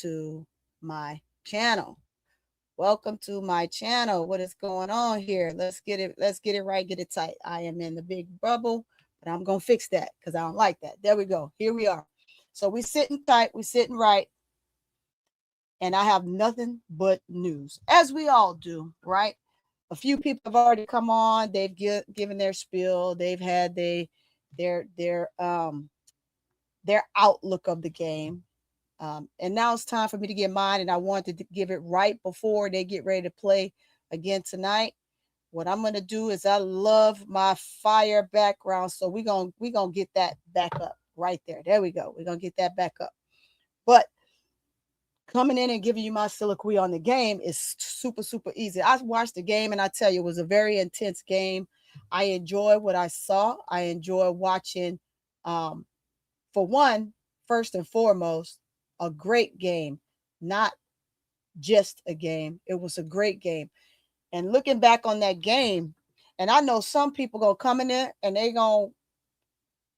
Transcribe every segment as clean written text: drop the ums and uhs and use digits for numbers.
to my channel. Welcome to my channel. What is going on here? Let's get it right, get it tight. I am in the big bubble, but I'm gonna fix that because I don't like that. There we go. Here we are. So we sitting tight, we sitting right, and I have nothing but news, as we all do, right? A few people have already come on. They've given their spiel. They've had their their um their outlook of the game. And now it's time for me to get mine, and I wanted to give it right before they get ready to play again tonight. What I'm gonna do is I love my fire background, so we gonna get that back up right there. There we go. We're gonna get that back up. But coming in and giving you my soliloquy on the game is super easy. I watched the game, and I tell you, it was a very intense game. I enjoyed what I saw. I enjoyed watching. Um, for one, first and foremost, a great game, not just a game. It was a great game. And looking back on that game, and I know some people gonna come in there and they gonna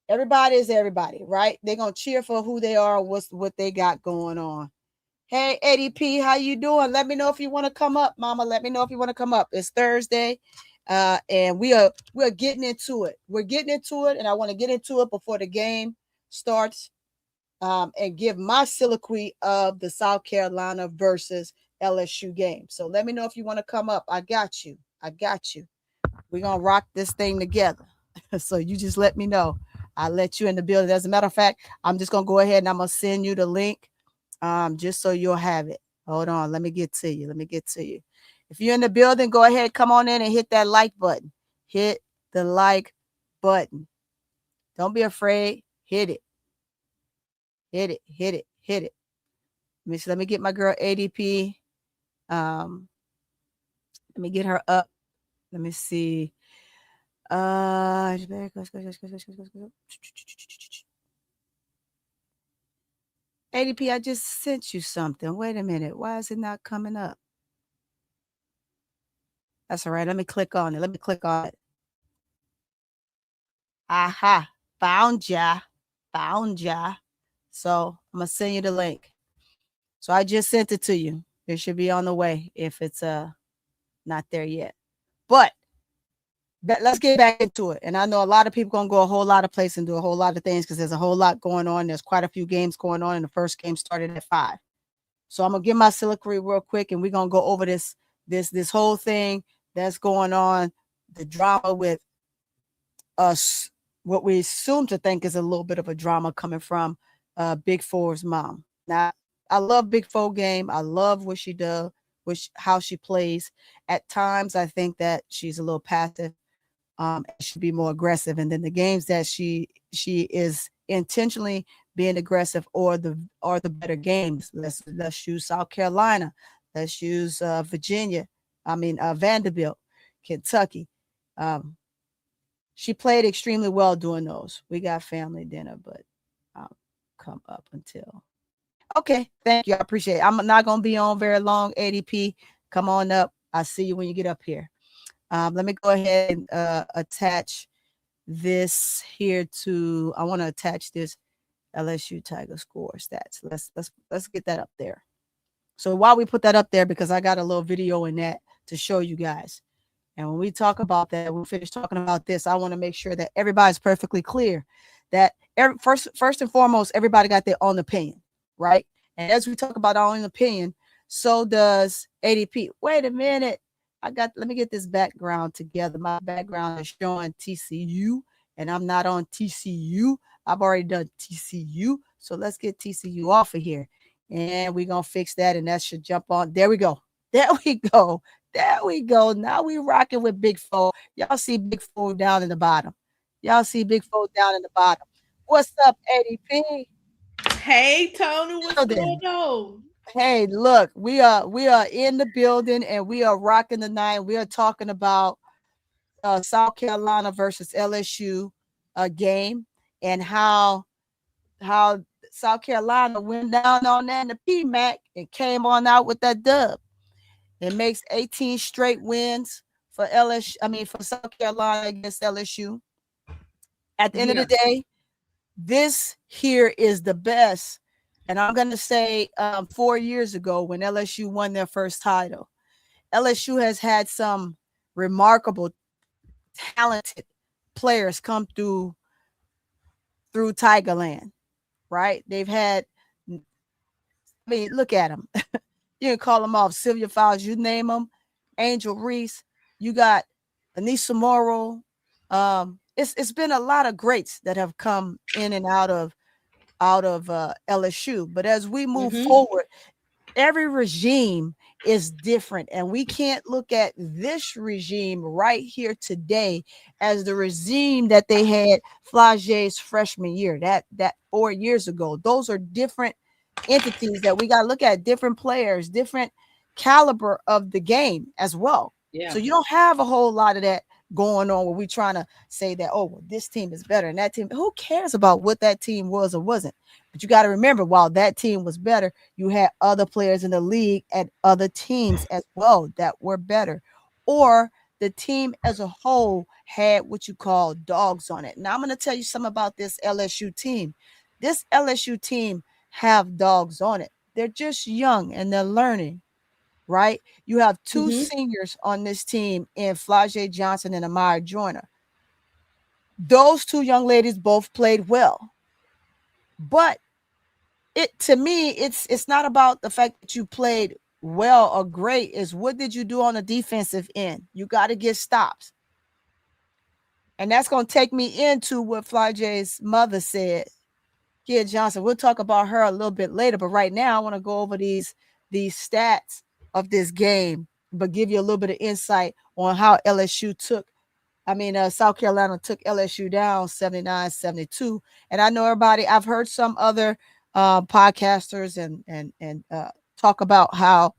everybody is everybody, right? They're gonna cheer for who they are, what they got going on. Hey ADP, how you doing? Let me know if you want to come up, Mama. Let me know if you want to come up. It's Thursday, and we're getting into it. We're getting into it, and I want to get into it before the game starts. And give my soliloquy of the South Carolina versus LSU game. So let me know if you want to come up. I got you. I got you. We're going to rock this thing together. So you just let me know. I'll let you in the building. As a matter of fact, I'm just going to go ahead and I'm going to send you the link just so you'll have it. Hold on. Let me get to you. Let me get to you. If you're in the building, go ahead, come on in and hit that like button. Hit the like button. Don't be afraid. Hit it. Hit it, hit it, hit it. Let me get my girl ADP. Let me get her up. Let me see. ADP, I just sent you something. Wait a minute. Why is it not coming up? That's all right. Let me click on it. Let me click on it. Aha. Found ya. Found ya. So I'm gonna send you the link. So I just sent it to you. It should be on the way if it's not there yet. But let's get back into it. And I know a lot of people gonna go a whole lot of places and do a whole lot of things because there's a whole lot going on. There's quite a few games going on, and the first game started at 5. So I'm gonna give my soliloquy real quick, and we're gonna go over this whole thing that's going on, the drama with us, what we assume to think is a little bit of a drama coming from Big Four's mom. Now, I love Big Four game. I love what she does, how she plays. At times, I think that she's a little passive. Should be more aggressive. And then the games that she is intentionally being aggressive or the better games. Let's use South Carolina. Let's use Virginia. Vanderbilt, Kentucky. She played extremely well doing those. We got family dinner, but I'll come up until. Okay, thank you. I appreciate it. I'm not gonna be on very long. ADP, come on up. I'll see you when you get up here. Let me go ahead and attach this here to. I want to attach this LSU Tiger score stats. Let's get that up there. So while we put that up there, because I got a little video in that to show you guys. And when we talk about that, we finish talking about this. I want to make sure that everybody's perfectly clear that first and foremost, everybody got their own opinion, right? And as we talk about our own opinion, so does ADP. Wait a minute. Let me get this background together. My background is showing TCU, and I'm not on TCU. I've already done TCU. So let's get TCU off of here. And we're going to fix that, and that should jump on. There we go. There we go. There we go. Now we rocking with Big Four. Y'all see Big Four down in the bottom. Y'all see Big Four down in the bottom. What's up, ADP? Hey, Tony, what's going on? Hey, look, we are in the building, and we are rocking the night. We are talking about South Carolina versus LSU game, and how South Carolina went down on that in the PMAC and came on out with that dub. It makes 18 straight wins for LSU. For South Carolina against LSU. At the end of the day, this here is the best And I'm going to say 4 years ago when LSU won their first title, LSU has had some remarkable, talented players come through Tigerland, right? They've had, I mean, look at them. You can call them off. Sylvia Fowles, you name them. Angel Reese. You got Anissa Morrow. It's been a lot of greats that have come in and out of LSU. But as we move forward, every regime is different, and we can't look at this regime right here today as the regime that they had Flau'jae's freshman year, that 4 years ago. Those are different entities that we got to look at, different players, different caliber of the game as well. Yeah. So you don't have a whole lot of that going on where we trying to say that, oh, well, this team is better and that team. Who cares about what that team was or wasn't? But you got to remember, while that team was better, you had other players in the league and other teams as well that were better. Or the team as a whole had what you call dogs on it. Now I'm going to tell you something about this LSU team. This LSU team have dogs on it. They're just young and they're learning, right? You have two seniors on this team in Flau'jae Johnson and Amaya Joyner. Those two young ladies both played well. But it, to me, it's not about the fact that you played well or great. Is what did you do on the defensive end? You got to get stops. And that's going to take me into what Flau'jae's mother said. Kia Johnson. We'll talk about her a little bit later, but right now I want to go over these stats of this game, but give you a little bit of insight on how South Carolina took LSU down 79-72. And I know everybody, I've heard some other podcasters and talk about how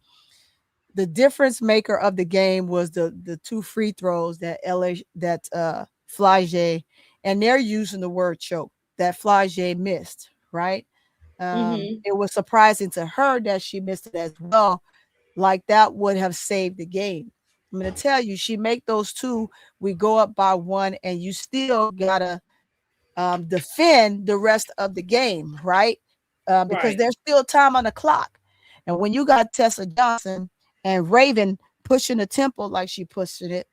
the difference maker of the game was the two free throws that Flau'jae, and they're using the word choke, that Flau'jae missed, right? It was surprising to her that she missed it as well. Like that would have saved the game. I'm going to tell you, she make those two, we go up by one, and you still got to defend the rest of the game, right? Because there's still time on the clock. And when you got Tessa Johnson and Raven pushing the tempo like she pushed it,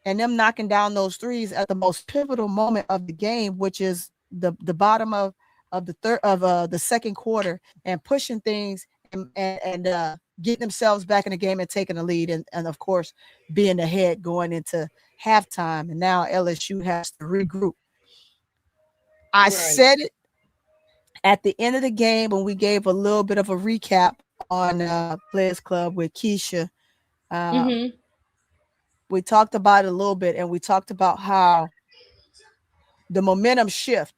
and them knocking down those threes at the most pivotal moment of the game, which is the bottom of the second quarter, and pushing things and getting themselves back in the game and taking the lead, and of course being ahead going into halftime. And now LSU has to regroup. I said it at the end of the game when we gave a little bit of a recap on Players Club with Keisha. We talked about it a little bit, and we talked about how the momentum shift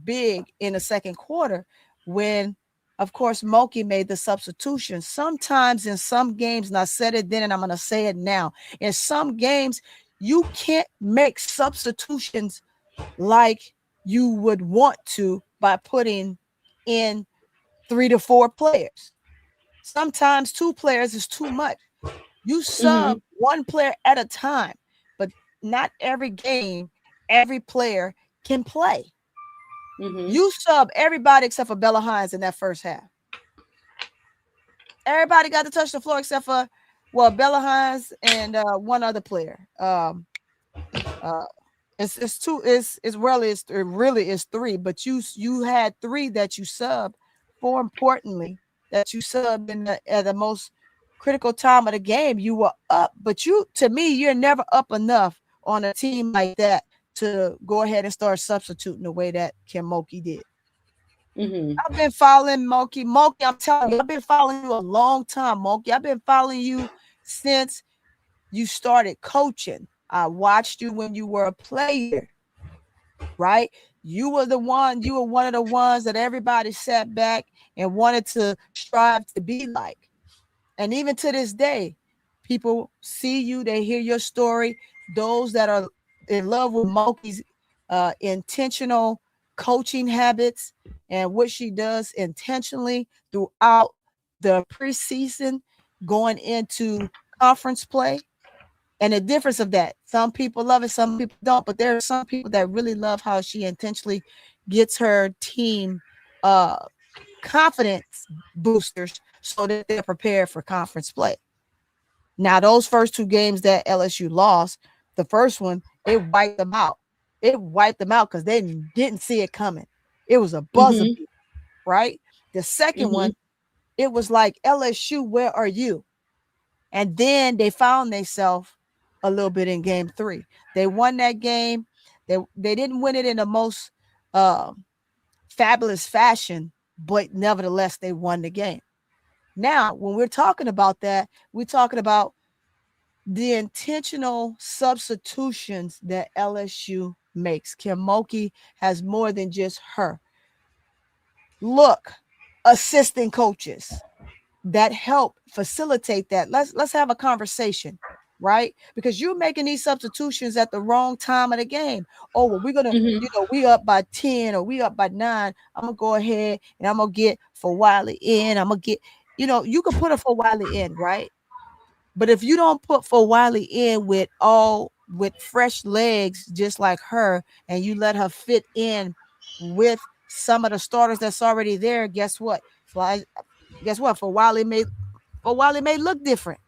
big in the second quarter when, of course, Moki made the substitution. Sometimes in some games, and I said it then and I'm going to say it now, in some games, you can't make substitutions like you would want to by putting in 3 to 4 players. Sometimes 2 players is too much. You sub one player at a time, but not every game, every player can play. You sub everybody except for Bella Hines in that first half. Everybody got to touch the floor except for, well, Bella Hines and one other player. It's two. It really is 3. But you had 3 that you sub. More importantly, that you subbed at the most critical time of the game. You were up, but to me, you're never up enough on a team like that to go ahead and start substituting the way that Kim Mulkey did. I've been following Mulkey. I'm telling you, I've been following you a long time, Mulkey. I've been following you since you started coaching. I watched you when you were a player, right? You were one of the ones that everybody sat back and wanted to strive to be like. And even to this day, people see you, they hear your story. Those that are in love with Mulkey's intentional coaching habits and what she does intentionally throughout the preseason going into conference play. And the difference of that, some people love it, some people don't, but there are some people that really love how she intentionally gets her team uh confidence boosters so that they're prepared for conference play. Now, those first two games that LSU lost, the first one, it wiped them out. It wiped them out because they didn't see it coming. It was a buzzer beat, right? The second one, it was like, LSU, where are you? And then they found themselves a little bit in game 3. They won that game. They didn't win it in the most fabulous fashion, but nevertheless, they won the game. Now, when we're talking about that, we're talking about the intentional substitutions that LSU makes. Kim Mulkey has more than just her. Look, assistant coaches that help facilitate that. Let's have a conversation, right? Because you're making these substitutions at the wrong time of the game. Oh, well, we're gonna, we up by 10 or we up by 9. I'm gonna go ahead and I'm gonna get for Wiley in. I'm gonna get, you can put a for Wiley in, right? But if you don't put for Wiley in with fresh legs, just like her, and you let her fit in with some of the starters that's already there, guess what? For Wiley may look different,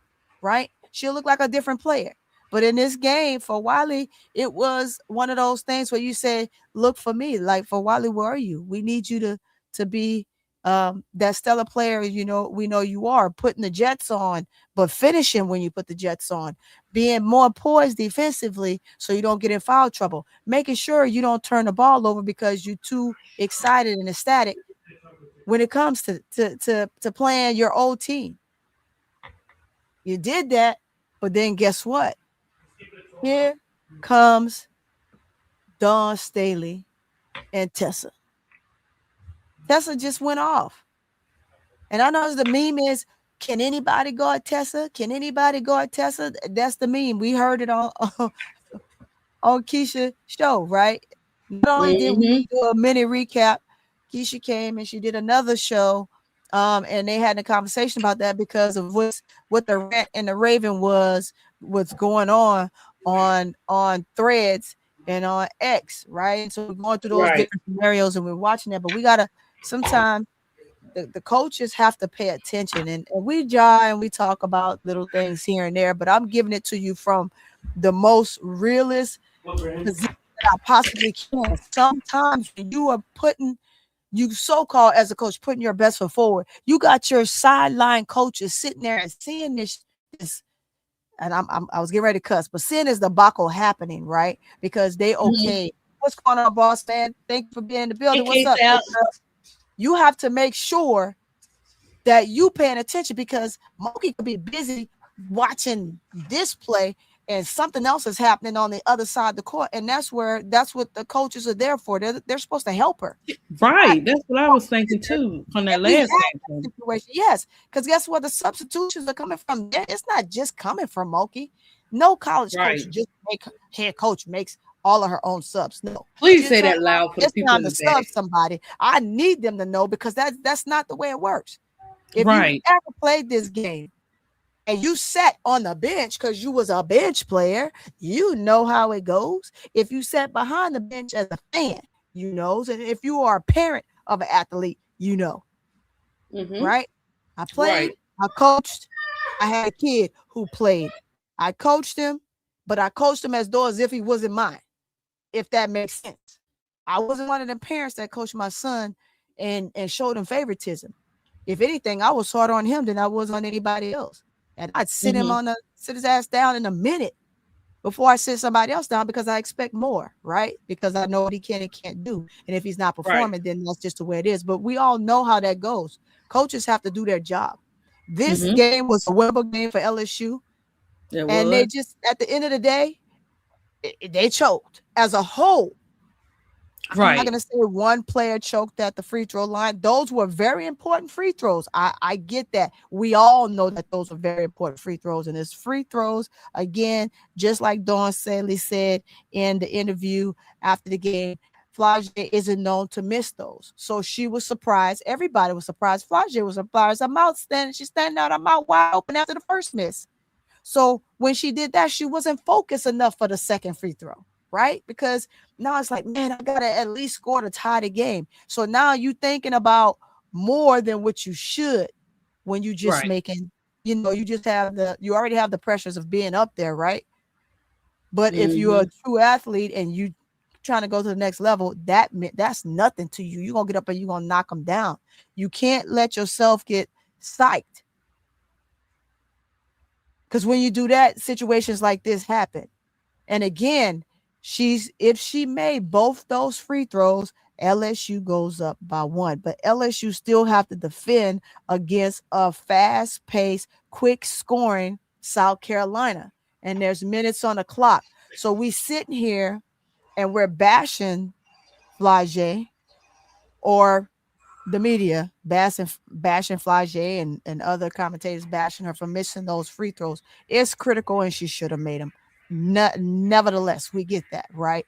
right? She'll look like a different player. But in this game, for Wiley, it was one of those things where you say, look for me. Like, for Wiley, where are you? We need you to be that stellar player, we know you are, putting the Jets on, but finishing when you put the Jets on, being more poised defensively so you don't get in foul trouble, making sure you don't turn the ball over because you're too excited and ecstatic when it comes to playing your old team. You did that, but then guess what? Here comes Dawn Staley and Tessa. Tessa just went off. And I know the meme is, can anybody guard Tessa? Can anybody guard Tessa? That's the meme. We heard it on Keisha's show, right? Not only did we do a mini recap, Keisha came and she did another show, and they had a conversation about that because of what the rant and the Raven was, what's going on Threads and on X, right? And so we're going through those different scenarios and we're watching that, but we gotta sometimes the coaches have to pay attention, and we jar and we talk about little things here and there, but I'm giving it to you from the most realist position that I possibly can. Sometimes when you are you so-called as a coach, putting your best foot forward, you got your sideline coaches sitting there and seeing this, and I was getting ready to cuss, but seeing this debacle happening, right? Because they okay. What's going on, boss man? Thank you for being in the building. What's up? You have to make sure that you paying attention, because Monkey could be busy watching this play and something else is happening on the other side of the court. And that's what the coaches are there for. They're supposed to help her. Right. That's what I was thinking too from that last situation. Yes. Because guess what? The substitutions are coming from there. It's not just coming from Monkey. No college coach head coach makes all of her own subs. No. Please say that loud for the people in the back. Sub somebody. I need them to know, because that's not the way it works. If you ever played this game and you sat on the bench because you was a bench player, you know how it goes. If you sat behind the bench as a fan, you know. And if you are a parent of an athlete, you know. Right? I played, I coached, I had a kid who played. I coached him, but I coached him as though as if he wasn't mine, if that makes sense. I wasn't one of the parents that coached my son and showed him favoritism. If anything, I was harder on him than I was on anybody else. And I'd sit his ass down in a minute before I sit somebody else down, because I expect more, right? Because I know what he can and can't do. And if he's not performing, then that's just the way it is. But we all know how that goes. Coaches have to do their job. This game was a winnable game for LSU. And they just, at the end of the day, they choked as a whole. I'm not going to say one player choked at the free throw line. Those were very important free throws. I get that. We all know that those are very important free throws. And it's free throws, again, just like Dawn Staley said in the interview after the game, Flau'jae isn't known to miss those. So she was surprised. Everybody was surprised. Flau'jae was surprised. She's standing out. I'm out wide open after the first miss. So when she did that, she wasn't focused enough for the second free throw. right? Because now it's like, man, I gotta at least score to tie the game. So now you thinking about more than what you should when you just Right. making, you just you already have the pressures of being up there, right? But if you're a Mm-hmm. true athlete and you trying to go to the next level, that's nothing to you. You're gonna get up and you're gonna knock them down. You can't let yourself get psyched. Because when you do that, situations like this happen. And again, if she made both those free throws, LSU goes up by 1. But LSU still have to defend against a fast-paced, quick scoring South Carolina. And there's minutes on the clock. So we sitting here and we're bashing Flau'jae, or the media bashing Flau'jae and other commentators bashing her for missing those free throws. It's critical and she should have made them. Nevertheless, we get that, right?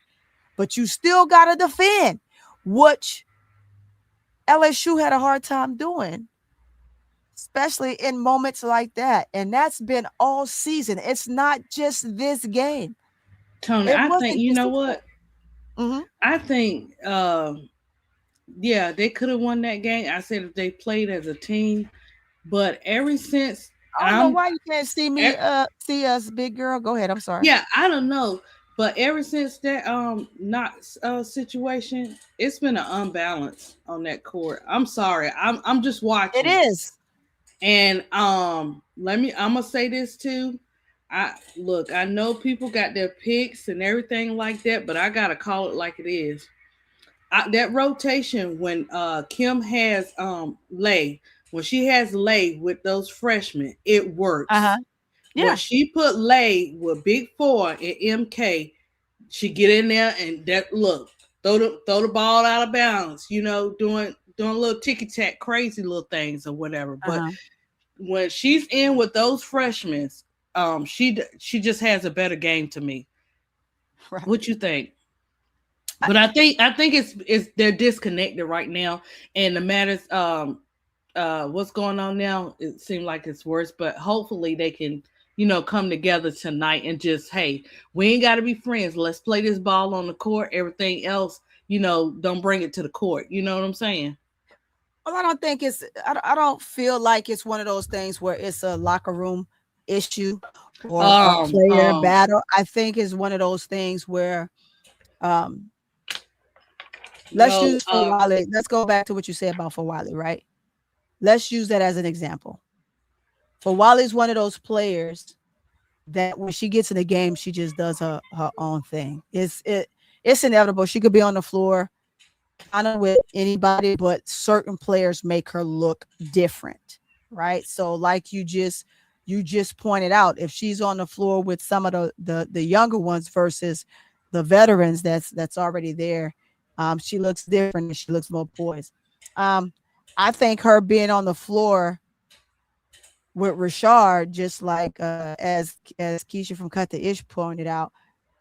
But you still got to defend, which LSU had a hard time doing, especially in moments like that. And that's been all season. It's not just this game. Tony, It I think wasn't you just know this what? game. Mm-hmm. I think yeah, they could have won that game. I said if they played as a team, but ever since I don't know I'm why you can't see e- me see us, big girl. Go ahead. I'm sorry. yeah, I don't know. But ever since that not situation, it's been an unbalance on that court. I'm sorry. I'm just It watching. is. And I'm gonna say this too. I know people got their picks and everything like that, but I gotta call it like it is. That rotation when Kim has Lay, when she has Lay with those freshmen, it works. Uh-huh. When Yeah. she put Lay with Big Four and MK, she get in there and that look throw the ball out of bounds, doing little ticky tack crazy little things or whatever. But Uh-huh. when she's in with those freshmen, she just has a better game to me. Right. What you think? But I think it's they're disconnected right now, and the matters what's going on now, it seems like it's worse. But hopefully they can come together tonight and just, hey, we ain't got to be friends. Let's play this ball on the court. Everything else, don't bring it to the court. You know what I'm saying? Well, I don't think I don't feel like it's one of those things where it's a locker room issue or a Um, player um, battle. I think it's one of those things where um let's no, use for Wiley. Let's go back to what you said about for Wiley, right? Let's use that as an example. For Wiley's one of those players that when she gets in the game, she just does her own thing. It's inevitable. She could be on the floor kind of with anybody, but certain players make her look different, right? So like you just pointed out, if she's on the floor with some of the younger ones versus the veterans that's already there, she looks different and she looks more poised. Um, I think her being on the floor with Rashard, just like as Keisha from Cut the Ish pointed out,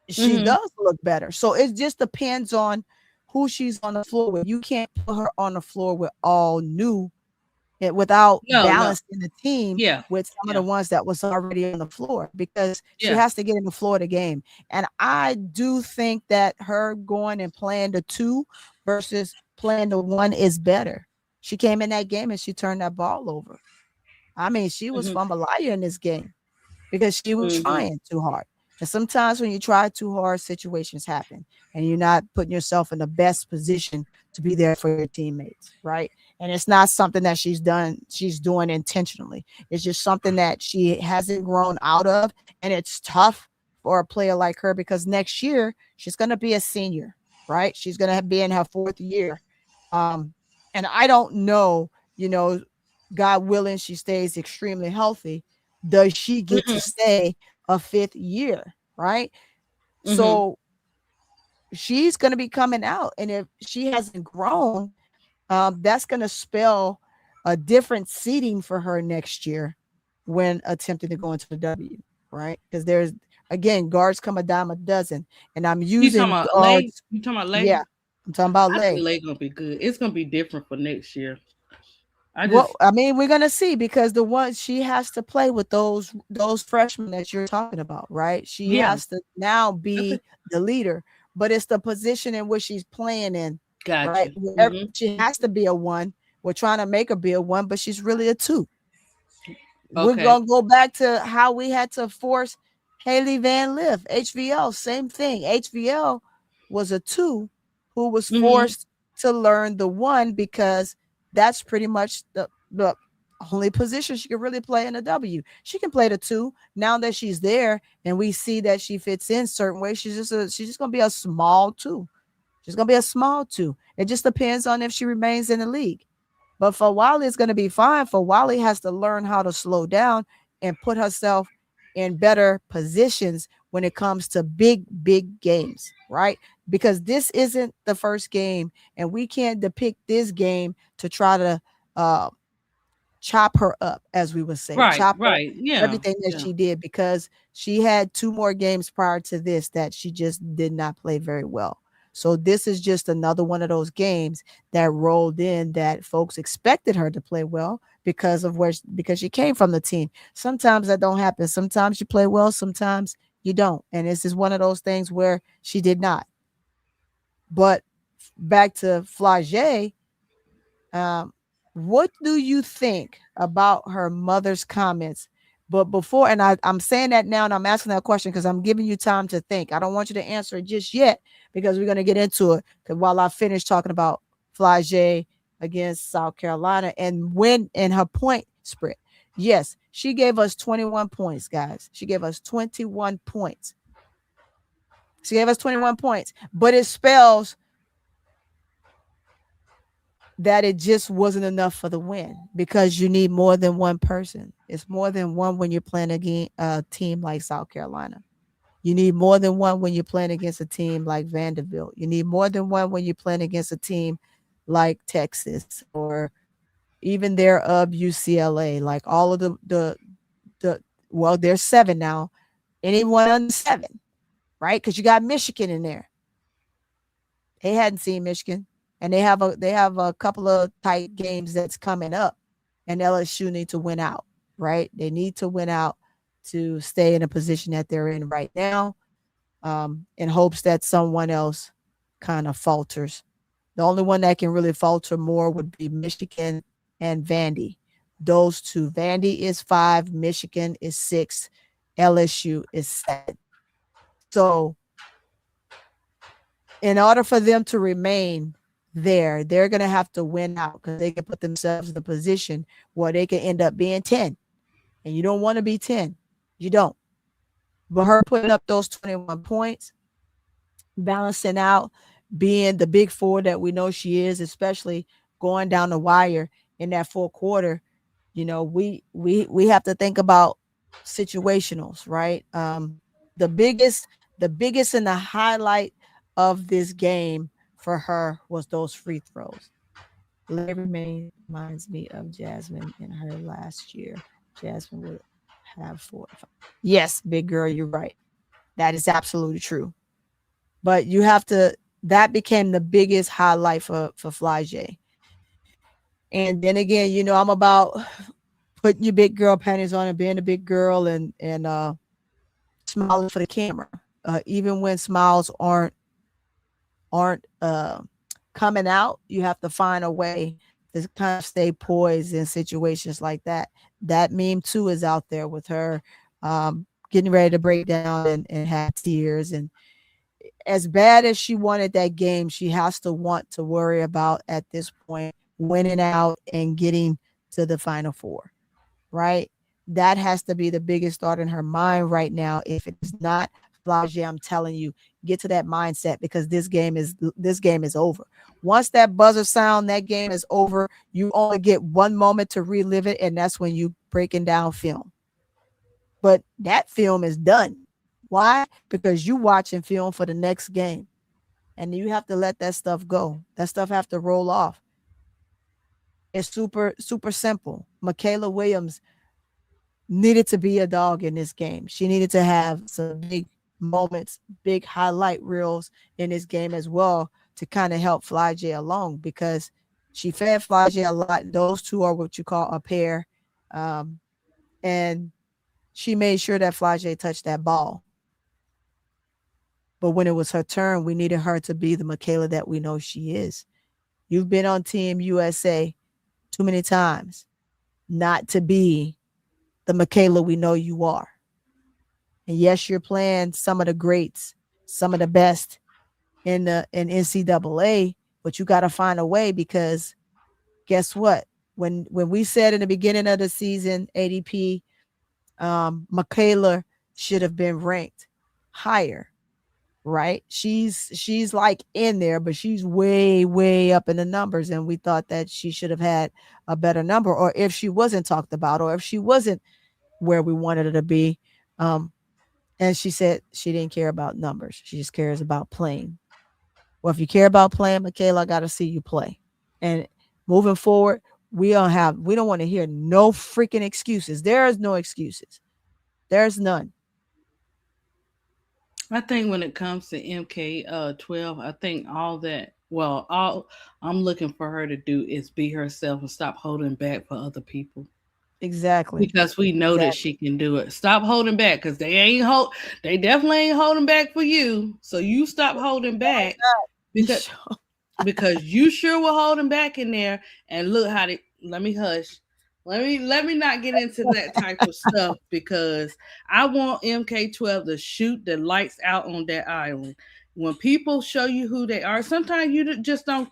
she mm-hmm. does look better. So it just depends on who she's on the floor with. You can't put her on the floor with all new without No, balancing the team yeah, with some of yeah, the ones that was already on the floor because she yeah. has to get in the floor of the game. And I do think that her going and playing the 2 versus playing the 1 is better. She came in that game and she turned that ball over. I mean, she was Mm-hmm. fumbling in this game because she was Mm-hmm. trying too hard. And sometimes when you try too hard, situations happen and you're not putting yourself in the best position to be there for your teammates, right? And it's not something that she's doing intentionally. It's just something that she hasn't grown out of. And it's tough for a player like her because next year she's going to be a senior, right? She's going to be in her 4th year. Um, and I don't know, God willing, she stays extremely healthy. Does she get to Mm-hmm. stay a 5th year, right? Mm-hmm. So she's going to be coming out. And if she hasn't grown, that's going to spell a different seating for her next year when attempting to go into the W, right? Because there's, again, guards come a dime a dozen. And I'm You talking using about Lay? guards. You talking about Lay? Yeah, I'm talking about I think Lay. Lay gonna be good. It's gonna be different for next year. I Well, just I mean, we're gonna see because the ones she has to play with those freshmen that you're talking about, right? She yeah. has to now I be think the leader. but it's the position in which she's playing in, right? Gotcha. She has to be a one. We're trying to make her be a one, but she's really a two. We're Okay. gonna go back to how we had to force Haley Van Lith, HVL, same thing. HVL was a two who was Mm-hmm. forced to learn the one because that's pretty much the only position she could really play in a W. She can play the two now that she's there, and we see that she fits in certain ways. She's just gonna be a small two. She's gonna be a small two. It just depends on if she remains in the league. But for Wally, it's going to be fine. For Wally has to learn how to slow down and put herself in better positions when it comes to big games, right? Because this isn't the first game, and we can't depict this game to try to uh, chop her up, as we would say, Right, chop up right. Yeah. everything that Yeah. she did because she had two more games prior to this that she just did not play very well. So this is just another one of those games that rolled in that folks expected her to play well because of because she came from the team. Sometimes that don't happen. Sometimes you play well, sometimes you don't. And this is one of those things where she did not. But back to Flau'jae, um, what do you think about her mother's comments? But before, and I'm saying that now, and I'm asking that question because I'm giving you time to think. I don't want you to answer it just yet because we're going to get into it. Because while I finish talking about Flau'jae against South Carolina and when in her point spread, yes, she gave us 21 points, guys. She gave us 21 points. She gave us 21 points, but it spells that it just wasn't enough for the win because you need more than one person. It's more than one when you're playing against a team like South Carolina. You need more than one when you're playing against a team like Vanderbilt. You need more than one when you're playing against a team like Texas or even their UCLA. Like all of the well, there's seven now. Anyone under seven, right? Because you got Michigan in there. They hadn't seen Michigan, and they have a couple of tight games that's coming up, and LSU need to win out, right? They need to win out to stay in a position that they're in right now, in hopes that someone else kind of falters. The only one that can really falter more would be Michigan and Vandy. Those two. Vandy is 5, Michigan is 6, LSU is 7. So in order for them to remain there, they're going to have to win out because they can put themselves in a position where they can end up being 10. And you don't want to be 10. You don't. But her putting up those 21 points, balancing out, being the big four that we know she is, especially going down the wire in that fourth quarter, we have to think about situationals, right? The biggest the biggest and the highlight of this game for her was those free throws. Larry reminds me of Jasmine in her last year. Jasmine would have 4 or 5. Yes, big girl, you're right. That is absolutely true. But you have to. That became the biggest highlight for Flau'jae. And then again, I'm about putting your big girl panties on and being a big girl and smiling for the camera. Even when smiles aren't coming out, you have to find a way to kind of stay poised in situations like that. That meme too is out there with her getting ready to break down and have tears. And as bad as she wanted that game, she has to want to worry about at this point winning out and getting to the final four, right? That has to be the biggest thought in her mind right now. If it's not Flau'jae, I'm telling you, get to that mindset because this game is over. Once that buzzer sound, that game is over. You only get one moment to relive it, and that's when you breaking down film. But that film is done. Why? Because you watching film for the next game, and you have to let that stuff go. That stuff have to roll off. It's super super simple. Michaela Williams needed to be a dog in this game. She needed to have some big moments, big highlight reels in this game as well to kind of help Flau'jae along because she fed Flau'jae a lot. Those two are what you call a pair. Um, and she made sure that Flau'jae touched that ball. But when it was her turn, we needed her to be the Michaela that we know she is. You've been on Team USA too many times not to be the Michaela we know you are. And yes, you're playing some of the greats, some of the best in NCAA, but you got to find a way because guess what? When we said in the beginning of the season, ADP, Michaela should have been ranked higher, right? She's like in there, but she's way up in the numbers, and we thought that she should have had a better number, or if she wasn't talked about, or if she wasn't where we wanted her to be. Um, and she said she didn't care about numbers; she just cares about playing. Well, if you care about playing, Michaela, I got to see you play. And moving forward, we don't want to hear no freaking excuses. There is no excuses. There's none. I think when it comes to MK 12, I think all that all I'm looking for her to do is be herself and stop holding back for other people. Exactly. Because we know that Exactly. she can do it. Stop holding back because they definitely ain't holding back for you. So you stop holding back because because you sure were holding back in there. And look how they let me hush. Let me not get into that type of stuff because I want MK12 to shoot the lights out on that island. When people show you who they are, sometimes just don't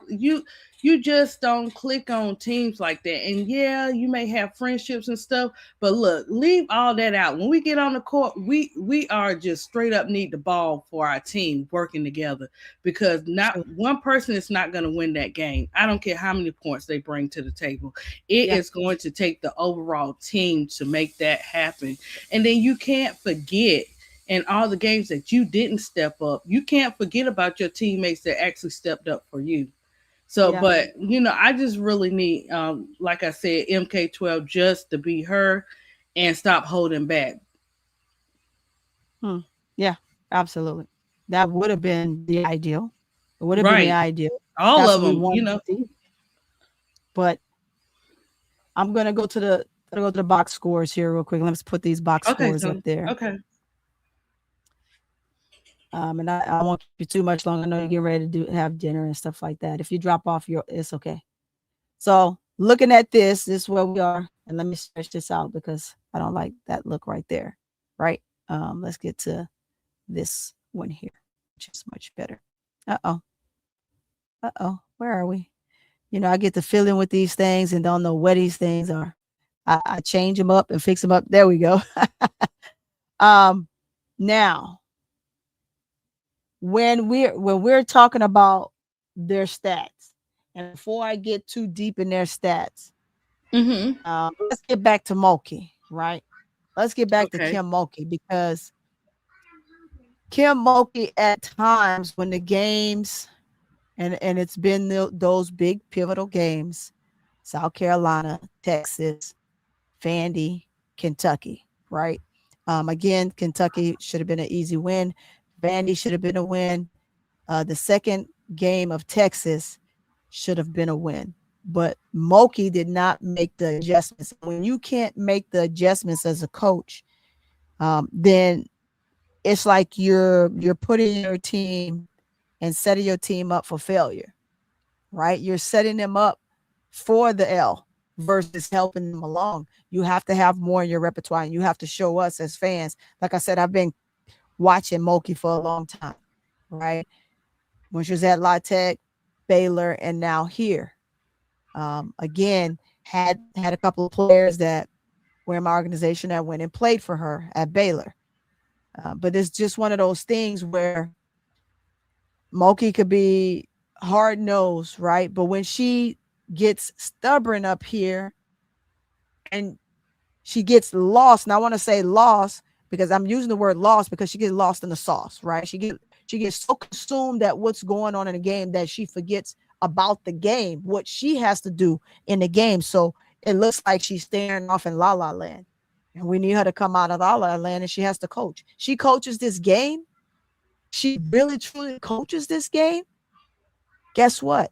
you just don't click on teams like that. And yeah, you may have friendships and stuff, but look, leave all that out. When we get on the court, we are just straight up need the ball for our team working together because not True. one person is not going to win that game. I don't care how many points they bring to the table. It Yeah. is going to take the overall team to make that happen. And then you can't forget in all the games that you didn't step up, you can't forget about your teammates that actually stepped up for you. So, Yeah. but I just really need, like I said, MK12 just to be her and stop holding back. Hmm. Yeah. Absolutely. That would have been the ideal. It would have been the Right. ideal. All That's of what we them, wanted to see. But I'm gonna go to the box scores here real quick. Let's put these box Okay, scores up so, there. okay. And I won't keep you too much longer. I know you're getting ready to have dinner and stuff like that. If you drop off it's okay. So looking at this is where we are. And let me stretch this out because I don't like that look right there. Right. Let's get to this one here, which is much better. Uh-oh. Uh-oh. Where are we? I get to fill in with these things and don't know where these things are. I change them up and fix them up. There we go. um, now when we're talking about their stats, and before I get too deep in their stats, Mm-hmm. let's get back to Mulkey, right? Let's get back to Okay. Kim Mulkey because Kim Mulkey at times when the games and it's been those big pivotal games, South Carolina, Texas, Vandy, Kentucky, right? Again, Kentucky should have been an easy win. Vandy should have been a win. The second game of Texas should have been a win. But Mulkey did not make the adjustments. When you can't make the adjustments as a coach, then it's like you're putting your team and setting your team up for failure, right? You're setting them up for the L versus helping them along. You have to have more in your repertoire and you have to show us as fans. Like I said, I've been watching Mulkey for a long time, right? When she was at La Tech, Baylor, and now here. Again, had a couple of players that were in my organization that went and played for her at Baylor. But it's just one of those things where Mulkey could be hard nosed, right? But when she gets stubborn up here and she gets lost, and I want to say lost because I'm using the word lost because she gets lost in the sauce, right? She gets so consumed at what's going on in the game that she forgets about the game, what she has to do in the game. So it looks like she's staring off in La La Land. And we need her to come out of La La Land and she has to coach. She coaches this game. She really truly coaches this game. Guess what?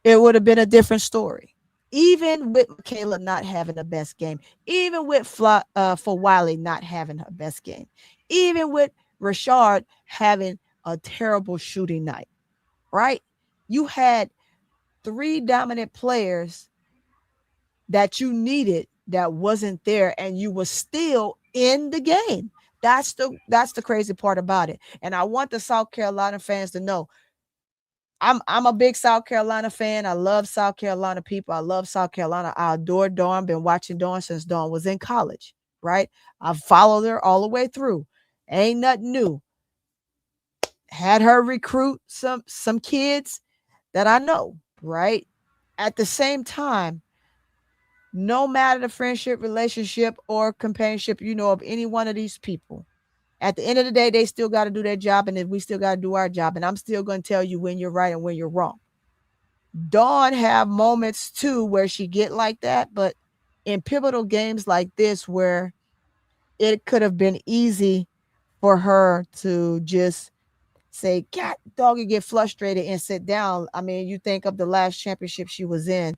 It would have been a different story. Even with Michaela not having the best game, even with for Wiley not having her best game, even with Rashard having a terrible shooting night, right? You had three dominant players that you needed that wasn't there, and you were still in the game. That's the crazy part about it. And I want the South Carolina fans to know I'm a big South Carolina fan. I love South Carolina people. I love South Carolina. I adore Dawn. Been watching Dawn since Dawn was in college, right? I've followed her all the way through. Ain't nothing new. Had her recruit some kids that I know, right? At the same time, no matter the friendship, relationship, or companionship you know of any one of these people, at the end of the day, they still got to do their job, and then we still got to do our job. And I'm still going to tell you when you're right and when you're wrong. Dawn have moments too where she get like that, but in pivotal games like this, where it could have been easy for her to just say, "God, dog," and get frustrated and sit down. I mean, you think of the last championship she was in.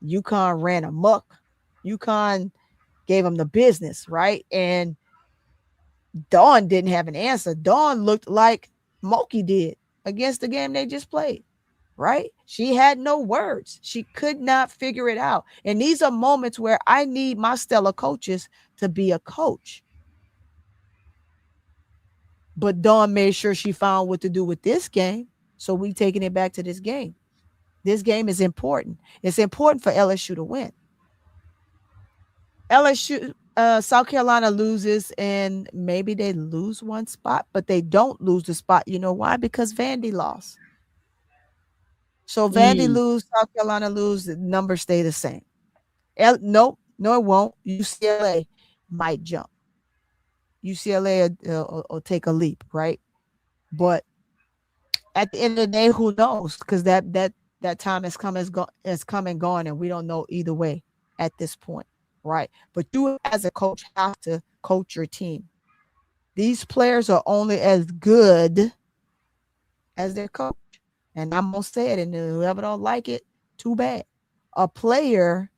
UConn ran amok. UConn gave them the business, right? And Dawn didn't have an answer. Dawn looked like Moki did against the game they just played, right? She had no words. She could not figure it out. And these are moments where I need my stellar coaches to be a coach. But Dawn made sure she found what to do with this game. So we taking it back to this game. This game is important. It's important for LSU to win. LSU, South Carolina loses, and maybe they lose one spot, but they don't lose the spot. You know why? Because Vandy lost. So Vandy Mm. lose, South Carolina lose, the numbers stay the same. Nope, no, it won't. UCLA might jump. UCLA will take a leap, right? But at the end of the day, who knows? Because that time has come and gone, and we don't know either way at this point, right? But you, as a coach, have to coach your team. These players are only as good as their coach, and I'm gonna say it, and whoever don't like it, too bad. A player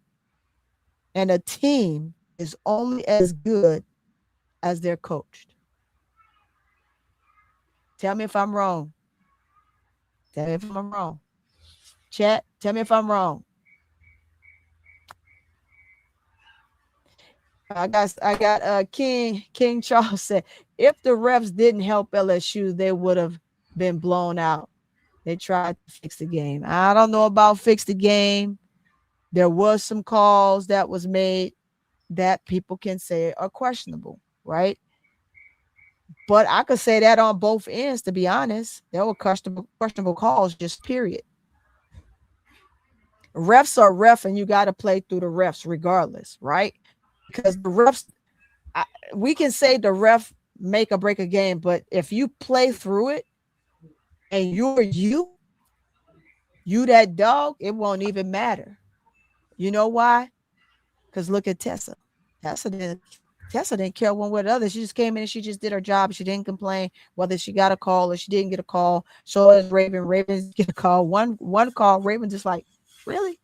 and a team is only as good as they're coached. Tell me if I'm wrong. Tell me if I'm wrong. Chat, tell me if I'm wrong. I got King Charles said if the refs didn't help LSU, they would have been blown out. They tried to fix the game. I don't know about fix the game. There was some calls that was made that people can say are questionable, right? But I could say that on both ends, to be honest. There were questionable calls, just period. Refs are ref, and you got to play through the refs regardless, right? Because the refs, I, we can say the ref make or break a game, but if you play through it and you that dog, it won't even matter. You know why? Because look at Tessa. Tessa didn't Tessa didn't care one way or the other. She just came in and she just did her job. She didn't complain whether she got a call or she didn't get a call. So as Raven, Raven get a call. One call, Raven just like, really?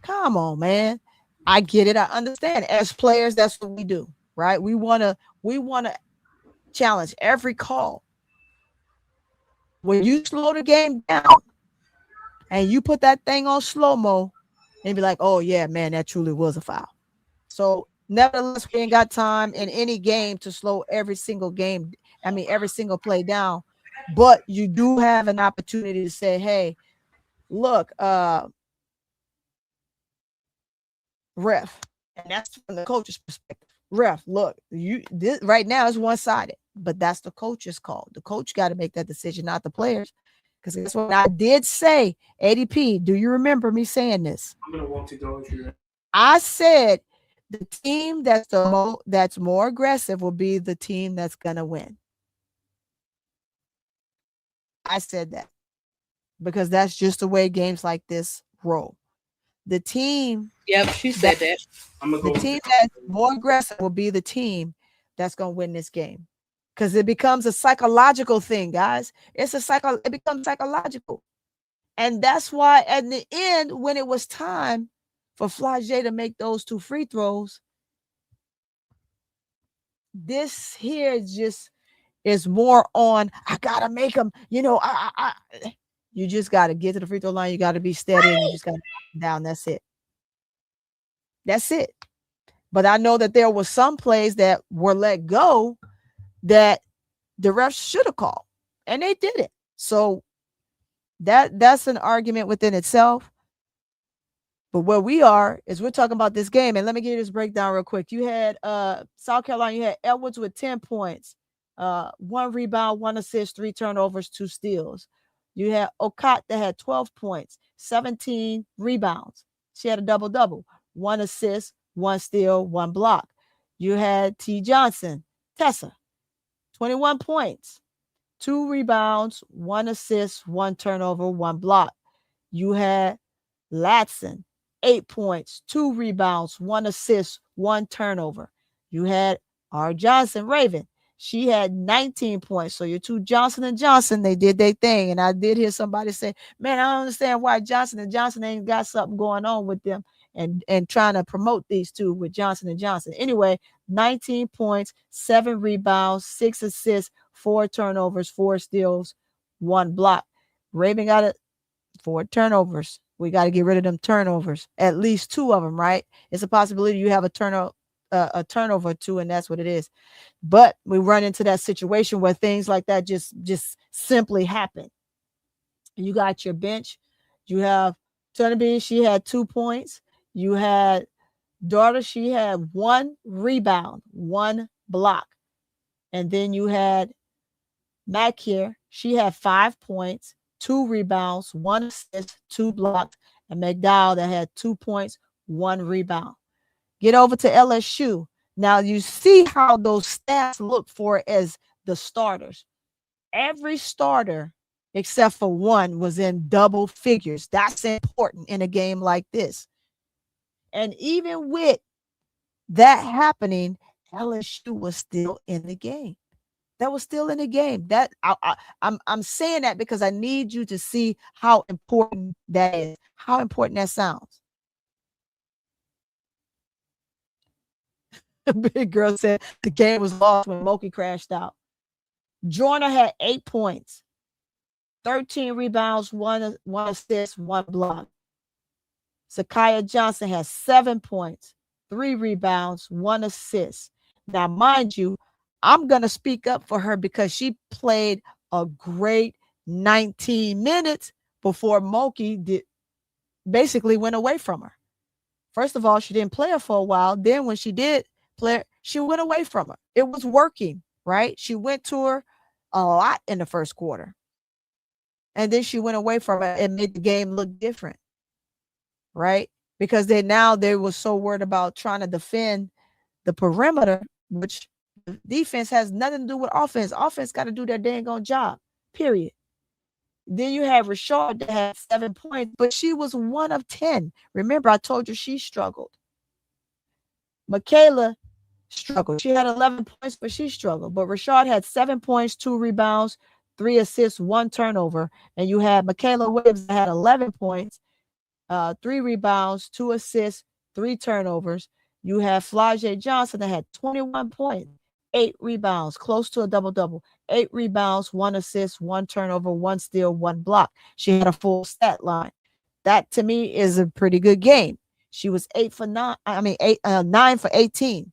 Come on, man. I get it. I understand. As players, that's what we do, right? We wanna challenge every call. When you slow the game down and you put that thing on slow mo and be like, oh yeah, man, that truly was a foul. So nevertheless, we ain't got time in any game to slow every single game. I mean, every single play down. But you do have an opportunity to say, hey, look, ref, and that's from the coach's perspective. Ref, look, this right now is one sided, but that's the coach's call. The coach got to make that decision, not the players. Because that's what I did say. ADP, do you remember me saying this? I'm gonna want to go through that. I said the team that's more aggressive will be the team that's gonna win. I said that because that's just the way games like this roll. The team Yep, she said that. I'm gonna the go with team the that's more aggressive will be the team that's gonna win this game. Because it becomes a psychological thing, guys. It becomes psychological. And that's why at the end, when it was time for Flau'jae to make those two free throws, this here just It's more on, I gotta make them, you just gotta get to the free throw line. You gotta be steady and you just gotta knock 'em down. That's it. That's it. But I know that there were some plays that were let go that the refs should have called, and they did it. So that's an argument within itself. But where we are is we're talking about this game. And let me give you this breakdown real quick. You had South Carolina, you had Edwards with 10 points, 1 rebound, 1 assist, 3 turnovers, 2 steals. You had Okot that had 12 points, 17 rebounds. She had a double-double, 1 assist, 1 steal, 1 block. You had T. Johnson, Tessa, 21 points, 2 rebounds, 1 assist, 1 turnover, 1 block. You had Latson, 8 points, 2 rebounds, 1 assist, 1 turnover. You had R. Johnson, Raven. She had 19 points. So your two Johnson and Johnson, they did their thing. And I did hear somebody say, man, I don't understand why Johnson and Johnson ain't got something going on with them and trying to promote these two with Johnson and Johnson. Anyway, 19 points, 7 rebounds, 6 assists, 4 turnovers, 4 steals, 1 block. Raven got it. 4 turnovers. We got to get rid of them turnovers. At least 2 of them, right? It's a possibility you have a turnover or 2, and that's what it is. But we run into that situation where things like that just simply happen. You got your bench. You have Turnaby. She had 2 points. You had Daughter. She had 1 rebound, 1 block. And then you had Mac here. She had 5 points, 2 rebounds, 1 assist, 2 blocks, and McDowell that had 2 points, 1 rebound. Get over to LSU. Now you see how those stats look for as the starters. Every starter except for one was in double figures. That's important in a game like this. And even with that happening, LSU was still in the game. That was still in the game. That I'm saying that because I need you to see how important that is, how important that sounds. Big girl said the game was lost when Moki crashed out. Joyner had 8 points, 13 rebounds, 1 assist, 1 block. Zakiya Johnson has 7 points, 3 rebounds, 1 assist. Now, mind you, I'm going to speak up for her because she played a great 19 minutes before Moki basically went away from her. First of all, she didn't play her for a while. Then when she did play her, she went away from her. It was working, right? She went to her a lot in the first quarter. And then she went away from it and made the game look different, right? Because they were so worried about trying to defend the perimeter, which defense has nothing to do with offense. Offense got to do their dang on job, period. Then you have Rashard that had 7 points, but she was 1 of 10. Remember, I told you she struggled. Michaela struggled. She had 11 points, but she struggled. But Rashard had 7 points, 2 rebounds, 3 assists, 1 turnover. And you had Michaela Williams that had 11 points, 3 rebounds, 2 assists, 3 turnovers. You have Flau'jae Johnson that had 21 points, 8 rebounds, close to a double-double. 8 rebounds, 1 assist, 1 turnover, 1 steal, 1 block. She had a full stat line. That to me is a pretty good game. She was 9 for 18.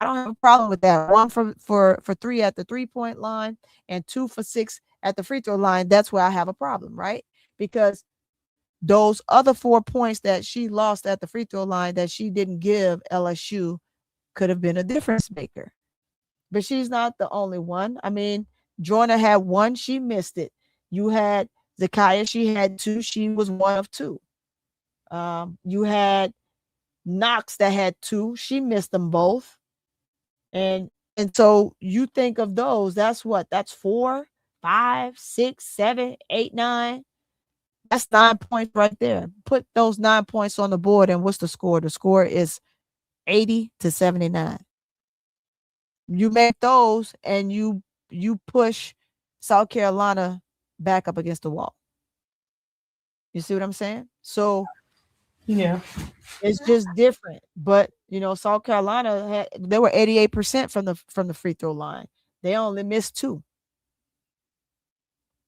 I don't have a problem with that. 1 for 3 at the 3-point line and 2 for 6 at the free throw line. That's where I have a problem, right? Because those other 4 points that she lost at the free throw line that she didn't give LSU could have been a difference maker. But she's not the only one. I mean, Joyner had 1. She missed it. You had Zakiya. She had 2. She was 1 of 2. You had Knox that had 2. She missed them both. And so you think of those. That's what? That's 4, 5, 6, 7, 8, 9. That's 9 points right there. Put those 9 points on the board, and what's the score? The score is 80-79. You make those, and you push South Carolina back up against the wall. You see what I'm saying? So yeah, it's just different. But South Carolina they were 88% from the free throw line. They only missed two.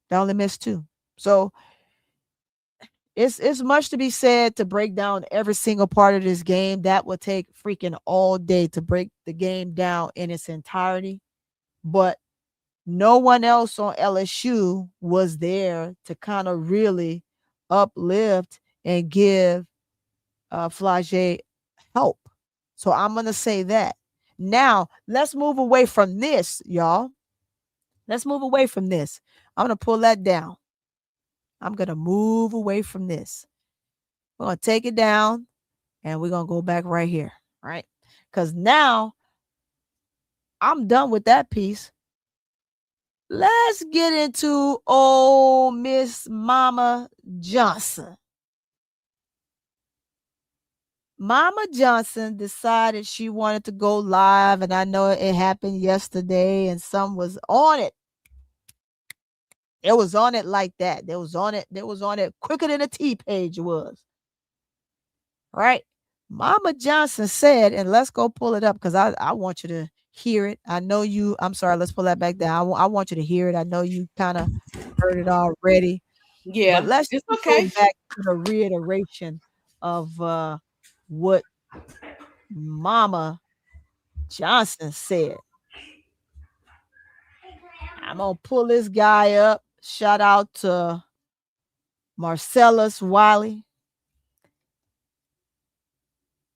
They only missed two. So it's much to be said to break down every single part of this game. That would take freaking all day to break the game down in its entirety. But no one else on LSU was there to kind of really uplift and give Flau'jae help. So I'm going to say that. Now, let's move away from this, y'all. Let's move away from this. I'm going to pull that down. I'm going to move away from this. We're going to take it down and we're going to go back right here, right? Because now I'm done with that piece. Let's get into old Miss Mama Johnson. Mama Johnson decided she wanted to go live, and I know it happened yesterday, and some was on it. It was on it like that. They was on it quicker than a T page was. Right? Mama Johnson said, and let's go pull it up because I want you to hear it. I know you, I'm sorry, let's pull that back down. I want you to hear it. I know you kind of heard it already. But Yeah, let's it's just go okay. back to the reiteration of what Mama Johnson said. I'm going to pull this guy up. Shout out to Marcellus Wiley.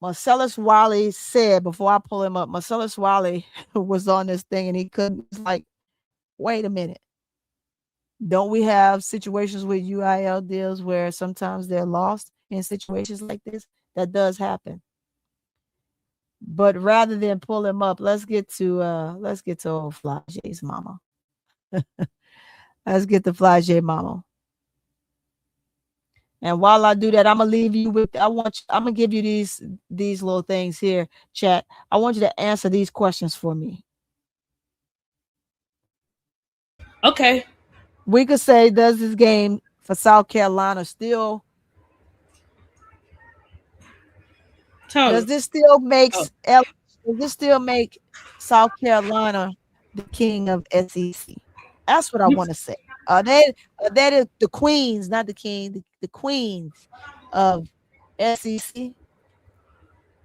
Marcellus Wiley said, before I pull him up, Marcellus Wiley was on this thing and he couldn't, it's like, wait a minute. Don't we have situations with UIL deals where sometimes they're lost in situations like this? That does happen. But rather than pull him up, let's get to old Flau'jae's mama. Let's get to Flau'jae mama. And while I do that, I'm gonna leave you with I'm gonna give you these little things here, chat. I want you to answer these questions for me. Okay. We could say, does this game for South Carolina still Tony. does this still Oh, makes does this still make South Carolina the king of SEC? That's what I want to say. Are they the queens, not the king, the queens of SEC?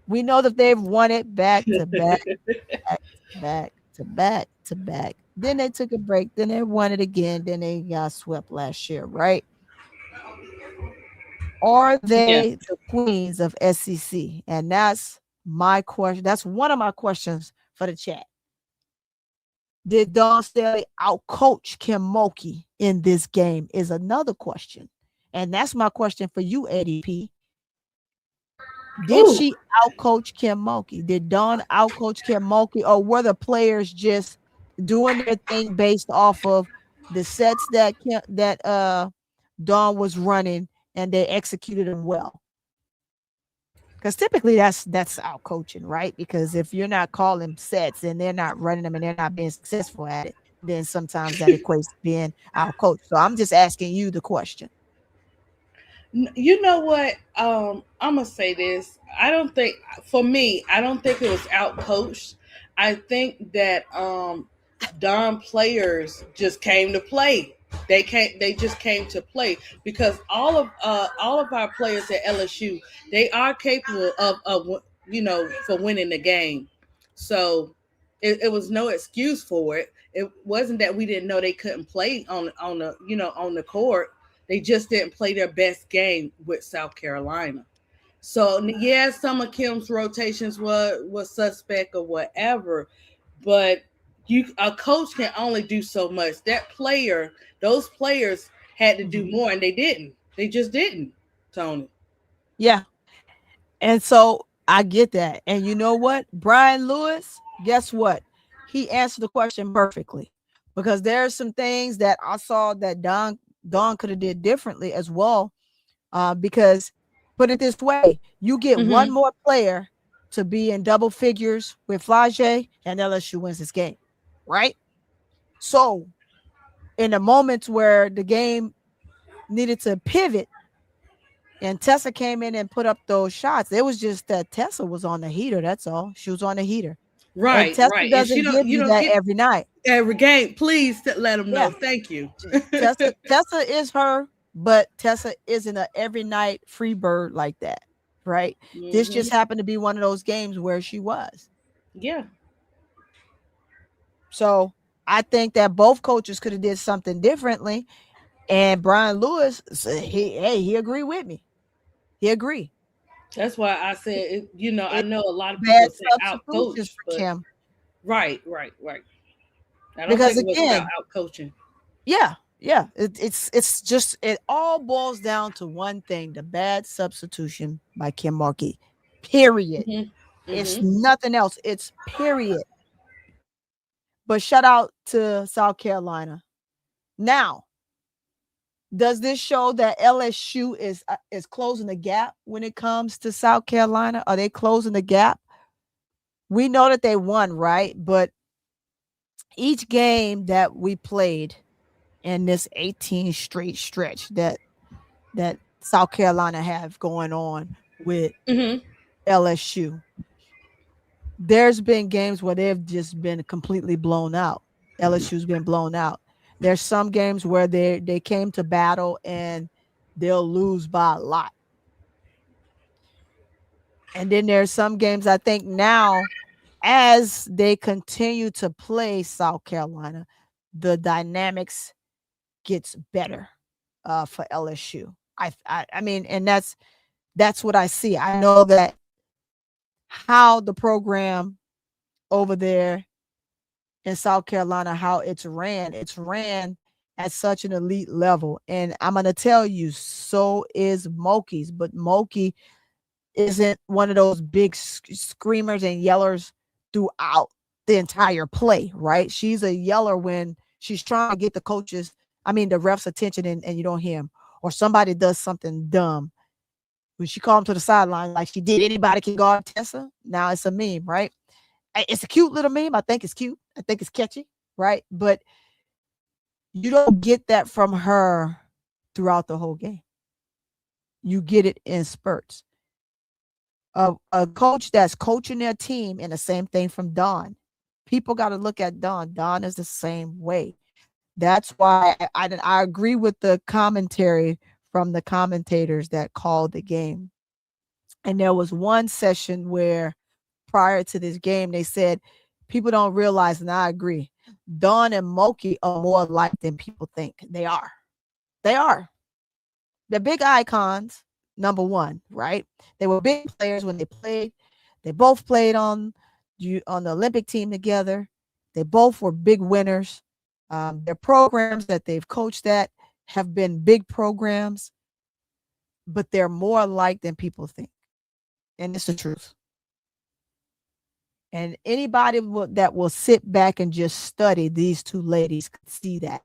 We know that they've won it back to back, back to back to back to back. Then they took a break. Then they won it again. Then they got swept last year, right? Are yeah. they the queens of SEC? And that's my question. That's one of my questions for the chat. Did Dawn Staley outcoach Kim Mulkey in this game? Is another question. And that's my question for you, ADP. Did Ooh. she outcoach Kim Mulkey? Did Dawn outcoach Kim Mulkey, or were the players just doing their thing based off of the sets that Dawn was running and they executed them well? Because typically that's out coaching, right? Because if you're not calling sets and they're not running them and they're not being successful at it, then sometimes that equates to being out coached. So I'm just asking you the question. You know what? I'm gonna say this. I don't think, for me, I don't think it was out coached. I think that Don players just came to play. They just came to play because all of our players at LSU, they are capable of for winning the game. So it was no excuse for it. It wasn't that we didn't know they couldn't play on the on the court. They just didn't play their best game with South Carolina. So yeah, some of Kim's rotations was suspect or whatever, but a coach can only do so much. Those players had to do more, and they didn't. They just didn't, Tony. Yeah. And so I get that. And you know what? Brian Lewis, guess what? He answered the question perfectly because there are some things that I saw that Don could have did differently as well. Because put it this way, you get one Mm-hmm. more player to be in double figures with Flau'jae and LSU wins this game, right? So in the moments where the game needed to pivot, and Tessa came in and put up those shots. It was just that Tessa was on the heater. That's all. She was on the heater. And Right, Tessa right. And doesn't give you you don't that get every night. every game. Please let them Yeah. know. Thank you. Tessa is her, but Tessa isn't a every night free bird like that, right? This just Hmm. happened to be one of those games where she was. Yeah, So I think that both coaches could have did something differently. And Brian Lewis, he agreed with me. He agreed. that's why I said, I It know a lot of bad people say out substitutions coach, for but Kim right, right, right. I don't because think it was about again, out coaching. yeah, it's just it all boils down to one thing: the bad substitution by Kim Markey. Period. Hmm. It's Hmm. nothing else. It's period. But shout out to South Carolina. Now, does this show that LSU is closing the gap when it comes to South Carolina? Are they closing the gap? We know that they won, right? But each game that we played in this 18 straight stretch that South Carolina have going on with Hmm. LSU, there's been games where they've just been completely blown out. LSU's been blown out. There's some games where they came to battle and they'll lose by a lot. And then there's some games I think now as they continue to play South Carolina, the dynamics gets better for LSU. I mean, and that's what I see. I know that how the program over there in South Carolina, how it's ran at such an elite level. And I'm gonna tell you, so is Moki's, but Moki isn't one of those big screamers and yellers throughout the entire play, right? She's a yeller when she's trying to get the ref's attention and you don't hear him, or somebody does something dumb. When she called him to the sideline, like she did, anybody can guard Tessa. Now it's a meme, right? It's a cute little meme. I think it's cute. I think it's catchy, right? But you don't get that from her throughout the whole game. You get it in spurts. A coach that's coaching their team, and the same thing from Dawn. People got to look at Dawn. Dawn is the same way. That's why I agree with the commentary from the commentators that called the game. And there was one session where prior to this game, they said people don't realize, and I agree, Dawn and Moki are more alike than people think. They are. They are. They're big icons, number one, right? They were big players when they played. They both played on the Olympic team together. They both were big winners. Their programs that they've coached at have been big programs, but they're more alike than people think. And it's the truth. And anybody that will sit back and just study these two ladies could see that.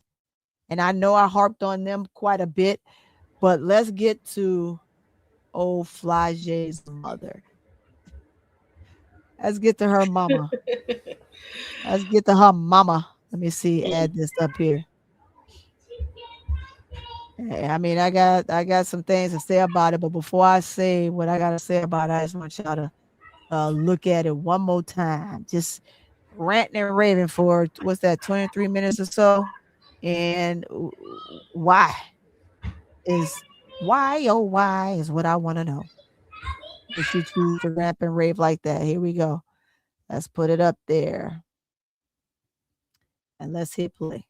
And I know I harped on them quite a bit, but let's get to old Flau'jae's mother. Let's get to her mama. Let's get to her mama. Let me see, add this up here. I mean, I got some things to say about it, but before I say what I gotta say about it, I just want y'all to look at it one more time. Just ranting and raving for what's that, 23 minutes or so. And why why is what I want to know. If she choose to rant and rave like that. Here we go. Let's put it up there and let's hit play.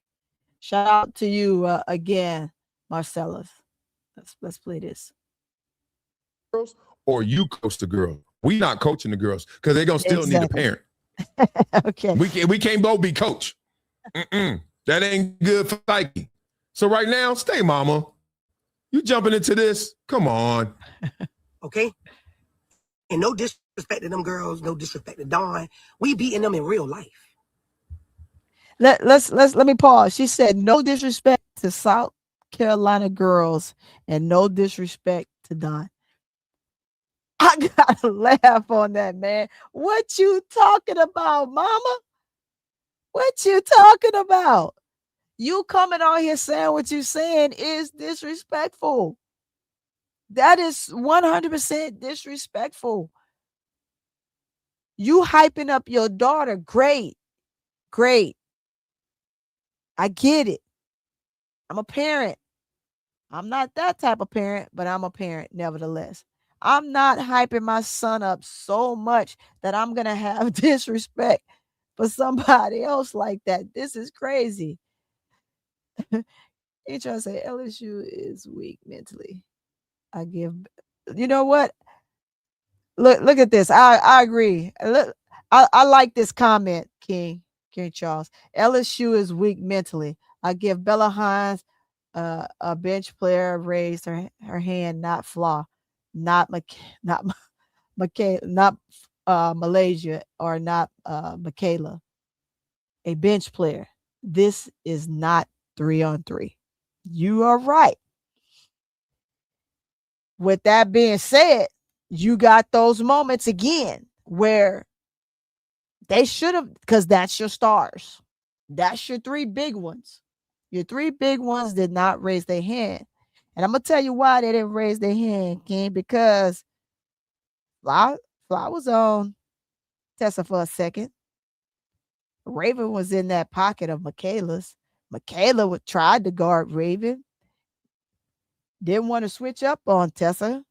Shout out to you again, Marcellus. Let's play this. Girls, or you coach the girls. We not coaching the girls because they're gonna still need a Exactly. parent. Okay. We can't both be coach. That ain't good for psyche. So right now, stay mama. You jumping into this? Come on. Okay? And no disrespect to them girls, no disrespect to Dawn. We beating them in real life. Let me pause. She said no disrespect to South Carolina girls and no disrespect to Don. I gotta laugh on that, man. What you talking about, mama? What you talking about? You coming on here saying what you saying is disrespectful. That is 100% disrespectful. You hyping up your daughter. Great. Great. I get it. I'm a parent. I'm not that type of parent, but I'm a parent nevertheless. I'm not hyping my son up so much that I'm going to have disrespect for somebody else like that. This is crazy. He trying to say LSU is weak mentally. I give, you know what? Look at this. I agree. Look, I like this comment, King Charles. LSU is weak mentally. I give Bella Hines a bench player raised her hand, not Flaw, not not not Malaysia, or not Michaela. A bench player. This is not 3-on-3. You are right. With that being said, you got those moments again where they should have, because that's your stars. That's your three big ones. Your three big ones did not raise their hand. And I'm going to tell you why they didn't raise their hand, King, because Fly was on Tessa for a second. Raven was in that pocket of Michaela's. Michaela tried to guard Raven. Didn't want to switch up on Tessa.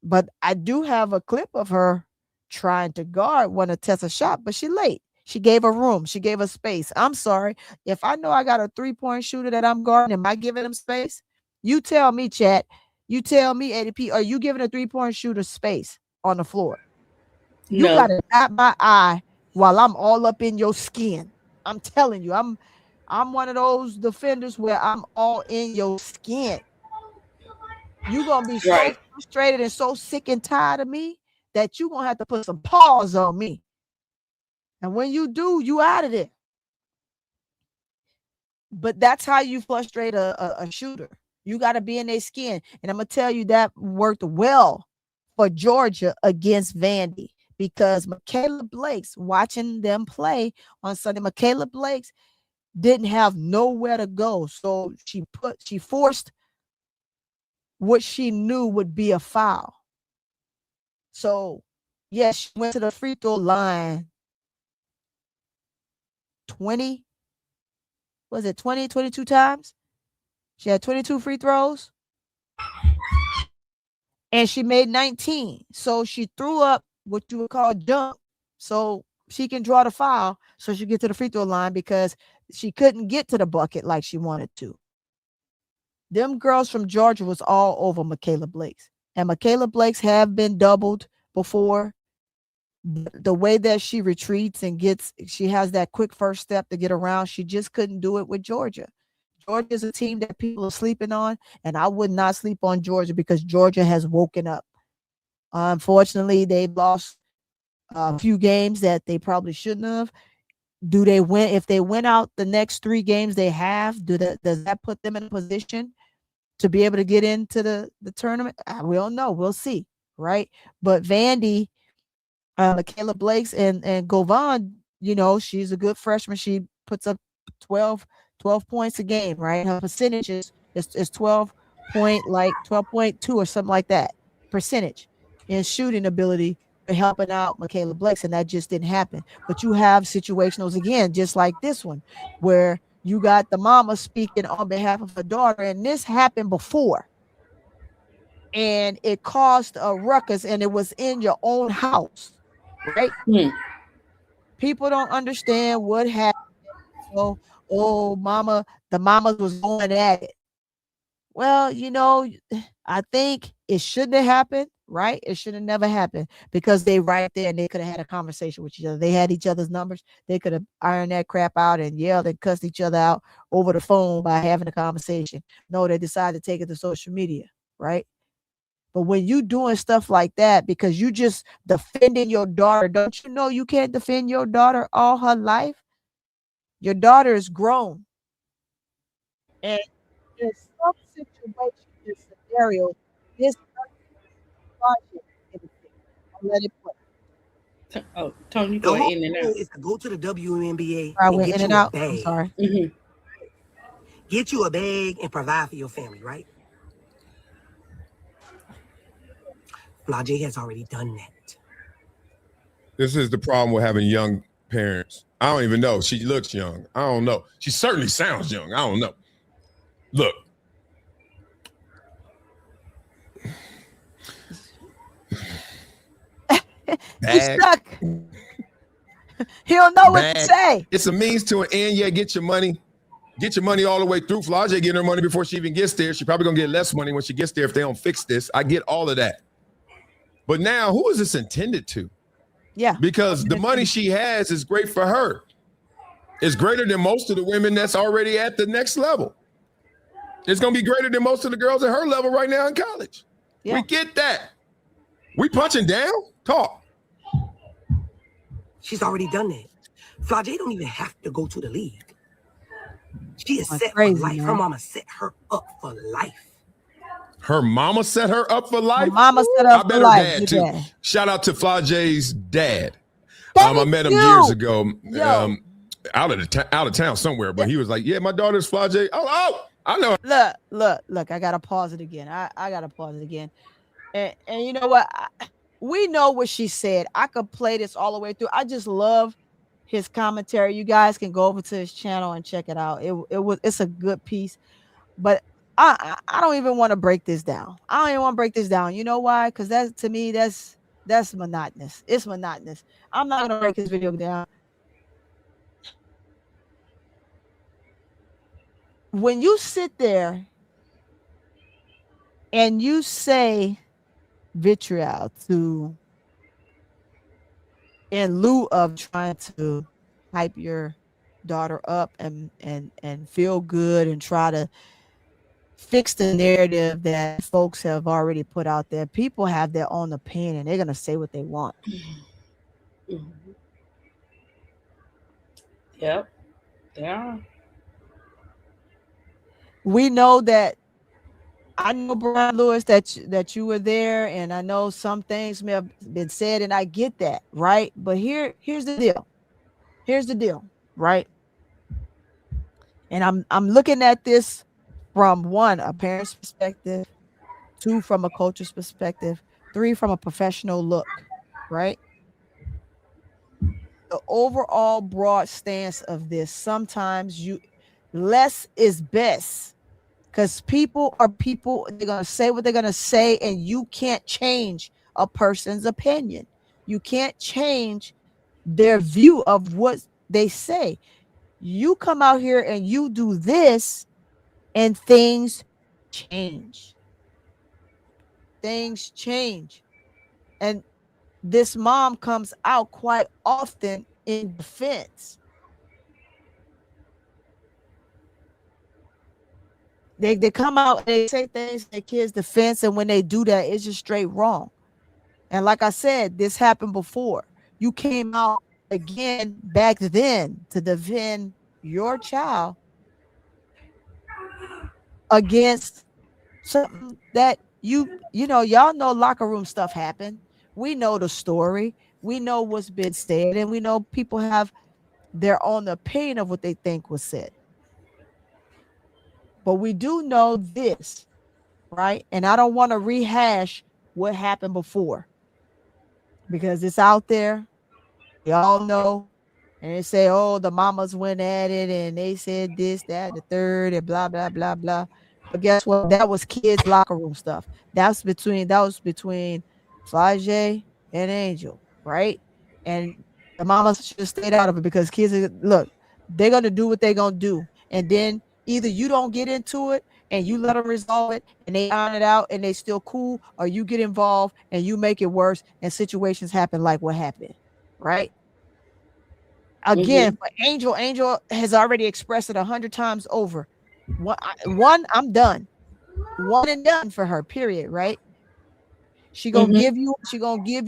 But I do have a clip of her trying to guard one of Tessa's shot, but she late. She gave her room. She gave her space. I'm sorry. If I know I got a 3-point shooter that I'm guarding, am I giving him space? You tell me, chat. You tell me, ADP, are you giving a 3-point shooter space on the floor? You No. got to tap my eye while I'm all up in your skin. I'm telling you, I'm one of those defenders where I'm all in your skin. You're going to be so frustrated and so sick and tired of me that you're going to have to put some paws on me. And when you do, you out of there. But that's how you frustrate a shooter. You got to be in their skin. And I'm going to tell you that worked well for Georgia against Vandy, because Michaela Blake's, watching them play on Sunday, Michaela Blake's didn't have nowhere to go. So she forced what she knew would be a foul. So, yes, she went to the free throw line 22 times? She had 22 free throws. And she made 19. So she threw up what you would call jump. So she can draw the foul so she get to the free throw line, because she couldn't get to the bucket like she wanted to. Them girls from Georgia was all over Michaela Blake's. And Michaela Blake's have been doubled before. The way that she retreats and she has that quick first step to get around, she just couldn't do it with Georgia. Georgia is a team that people are sleeping on, and I would not sleep on Georgia, because Georgia has woken up. Unfortunately, they've lost a few games that they probably shouldn't have. Do they win? If they win out the next 3 games they have, does that put them in a position to be able to get into the tournament? We don't know. We'll see, right? But Vandy, Michaela Blake's and Govan, she's a good freshman. She puts up 12 points a game, right? Her percentages is 12.2 or something like that percentage in shooting ability for helping out Michaela Blake's, and that just didn't happen. But you have situationals again, just like this one, where you got the mama speaking on behalf of her daughter, and this happened before. And it caused a ruckus, and it was in your own house, right? People don't understand what happened. Oh, mama, the mamas was going at it. Well, I think it shouldn't have happened, right? It should have never happened, because they right there and they could have had a conversation with each other. They had each other's numbers. They could have ironed that crap out and yelled and cussed each other out over the phone by having a conversation. No, they decided to take it to social media, right? But when you doing stuff like that because you just defending your daughter, don't you know you can't defend your daughter all her life? Your daughter is grown. And in some situation, this scenario, this project, I'll let it play. Oh, Tony, The whole in and out. goal is to go to the WNBA I and went get in and you a out. I'm bag. sorry. Get you a bag and provide for your family, right? Flau'jae has already done that. This is the problem with having young parents. I don't even know. She looks young. I don't know. She certainly sounds young. I don't know. Look. He's stuck. He don't know what to say. It's a means to an end. Yeah, get your money. Get your money all the way through. Flau'jae getting her money before she even gets there. She probably gonna get less money when she gets there if they don't fix this. I get all of that. But now, who is this intended to? Yeah. Because the money she has is great for her. It's greater than most of the women that's already at the next level. It's gonna be greater than most of the girls at her level right now in college. Yeah. We get that. We punching down? Talk. She's already done that. Flau'jae don't even have to go to the league. She is set crazy, for life. man. Her mama set her up for life. Her mama set her up for life? Her mama set her up for life. I bet her dad, too. Dad. Shout out to Flau'jae's dad. I met him years ago. Out of town somewhere, but he was like, yeah, my daughter's Flau'jae. Oh, I know. Look, I gotta pause it again. I gotta pause it again. And you know what? We know what she said. I could play this all the way through. I just love his commentary. You guys can go over to his channel and check it out. It's a good piece. But I don't even want to break this down. I don't even want to break this down. You know why? Because that, to me, that's monotonous. It's monotonous. I'm not gonna break this video down. When you sit there and you say vitriol to, in lieu of trying to hype your daughter up and feel good and try to fix the narrative that folks have already put out there, people have their own opinion and they're going to say what they want. Yep. Yeah. We know that, I know, Brian Lewis, that you were there, and I know some things may have been said, and I get that, right? But here's the deal. Here's the deal, right? And I'm looking at this from 1, a parent's perspective, 2, from a coach's perspective, 3, from a professional look, right? The overall broad stance of this, sometimes less is best, because people are people. They're going to say what they're going to say, and you can't change a person's opinion. You can't change their view of what they say. You come out here and you do this, and things change. Things change. And this mom comes out quite often in defense. They come out and they say things in their kids' defense, and when they do that, it's just straight wrong. And like I said, this happened before. You came out again back then to defend your child against something that you know, y'all know locker room stuff happened. We know the story. We know what's been said, and we know people have their own opinion of what they think was said. But we do know this, right? And I don't want to rehash what happened before, because it's out there. We all know. And they say, oh, the mamas went at it and they said this, that, the third, and blah, blah, blah, blah. But guess what? That was kids' locker room stuff. That was between Flau'jae and Angel, right? And the mamas should have stayed out of it, because kids look, they're gonna do what they're gonna do. And then either you don't get into it and you let them resolve it and they iron it out and they still cool, or you get involved and you make it worse and situations happen like what happened, right? Again, for Angel has already expressed it 100 times over. One, I'm done. One and done for her, period, right? She gonna give you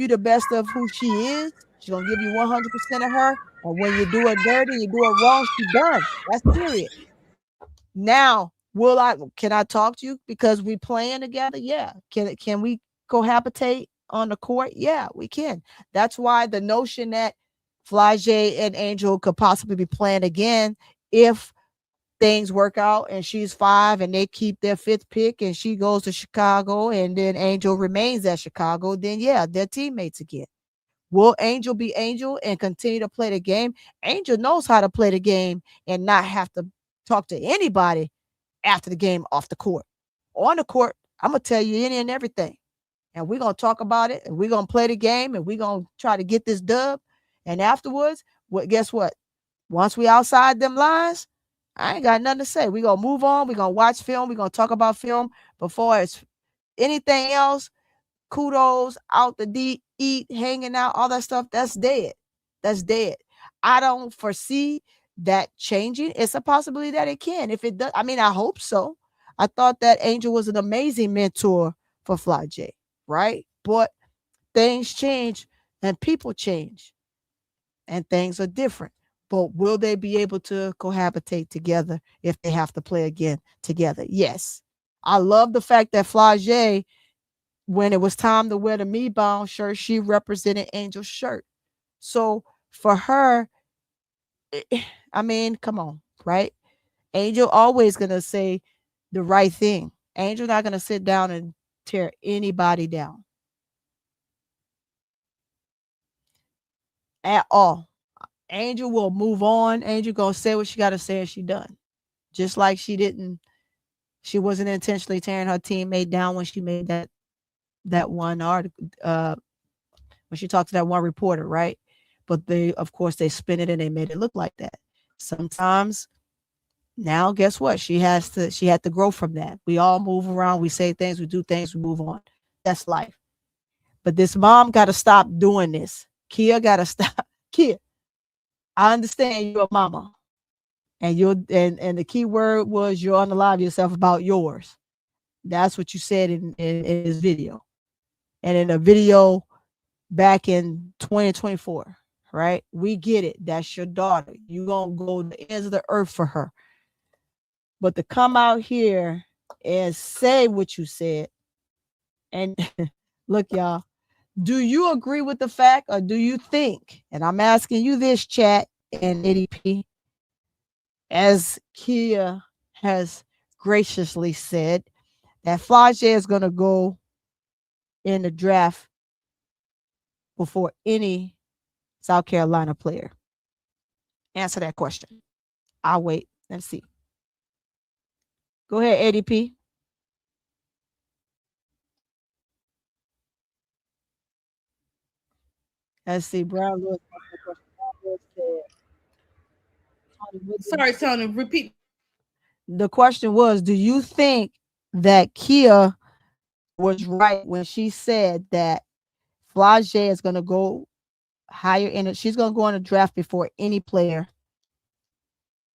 the best of who she is. She's gonna give you 100% of her. And when you do it dirty, you do it wrong, she's done. That's period. Now, can I talk to you because we playing together? Yeah. Can we cohabitate on the court? Yeah, we can. That's why the notion that Flau'jae and Angel could possibly be playing again if things work out and she's 5 and they keep their 5th pick and she goes to Chicago and then Angel remains at Chicago, then yeah, they're teammates again. Will Angel be Angel and continue to play the game? Angel knows how to play the game and not have to talk to anybody after the game off the court. On the court, I'm going to tell you any and everything. And we're going to talk about it, and we're going to play the game, and we're going to try to get this dub. And afterwards, guess what? Once we outside them lines, I ain't got nothing to say. We're going to move on. We're going to watch film. We're going to talk about film. Before it's anything else, kudos, out to eat, hanging out, all that stuff, that's dead. That's dead. I don't foresee that changing. It's a possibility that it can. If it does, I mean, I hope so. I thought that Angel was an amazing mentor for Flau'jae, right? But things change and people change and things are different. But will they be able to cohabitate together if they have to play again together? Yes. I love the fact that Flau'jae, when it was time to wear the Me Bound shirt, she represented Angel's shirt. So for her, I mean, come on, right? Angel always going to say the right thing. Angel not going to sit down and tear anybody down at all. Angel will move on. Angel going to say what she got to say and she done. Just like she wasn't intentionally tearing her teammate down when she made that one article, when she talked to that one reporter, right? But of course, they spin it and they made it look like that. Sometimes, now guess what? She had to grow from that. We all move around, we say things, we do things, we move on. That's life. But this mom got to stop doing this. Kia got to stop. Kia, I understand you're a mama, and and the key word was you're unalive yourself about yours. That's what you said in this video, and in a video back in 2024, right? We get it. That's your daughter. You gonna go to the ends of the earth for her. But to come out here and say what you said, and look, y'all, do you agree with the fact, or do you think, and I'm asking you this, chat and ADP, as Kia has graciously said, that Flau'jae is going to go in the draft before any South Carolina player? Answer that question. I'll wait and see. Go ahead, ADP. Let's see. Brown Lewis. Sorry, Tony, repeat. The question was, do you think that Kia was right when she said that Flau'jae is going to go higher in it? She's going to go in a draft before any player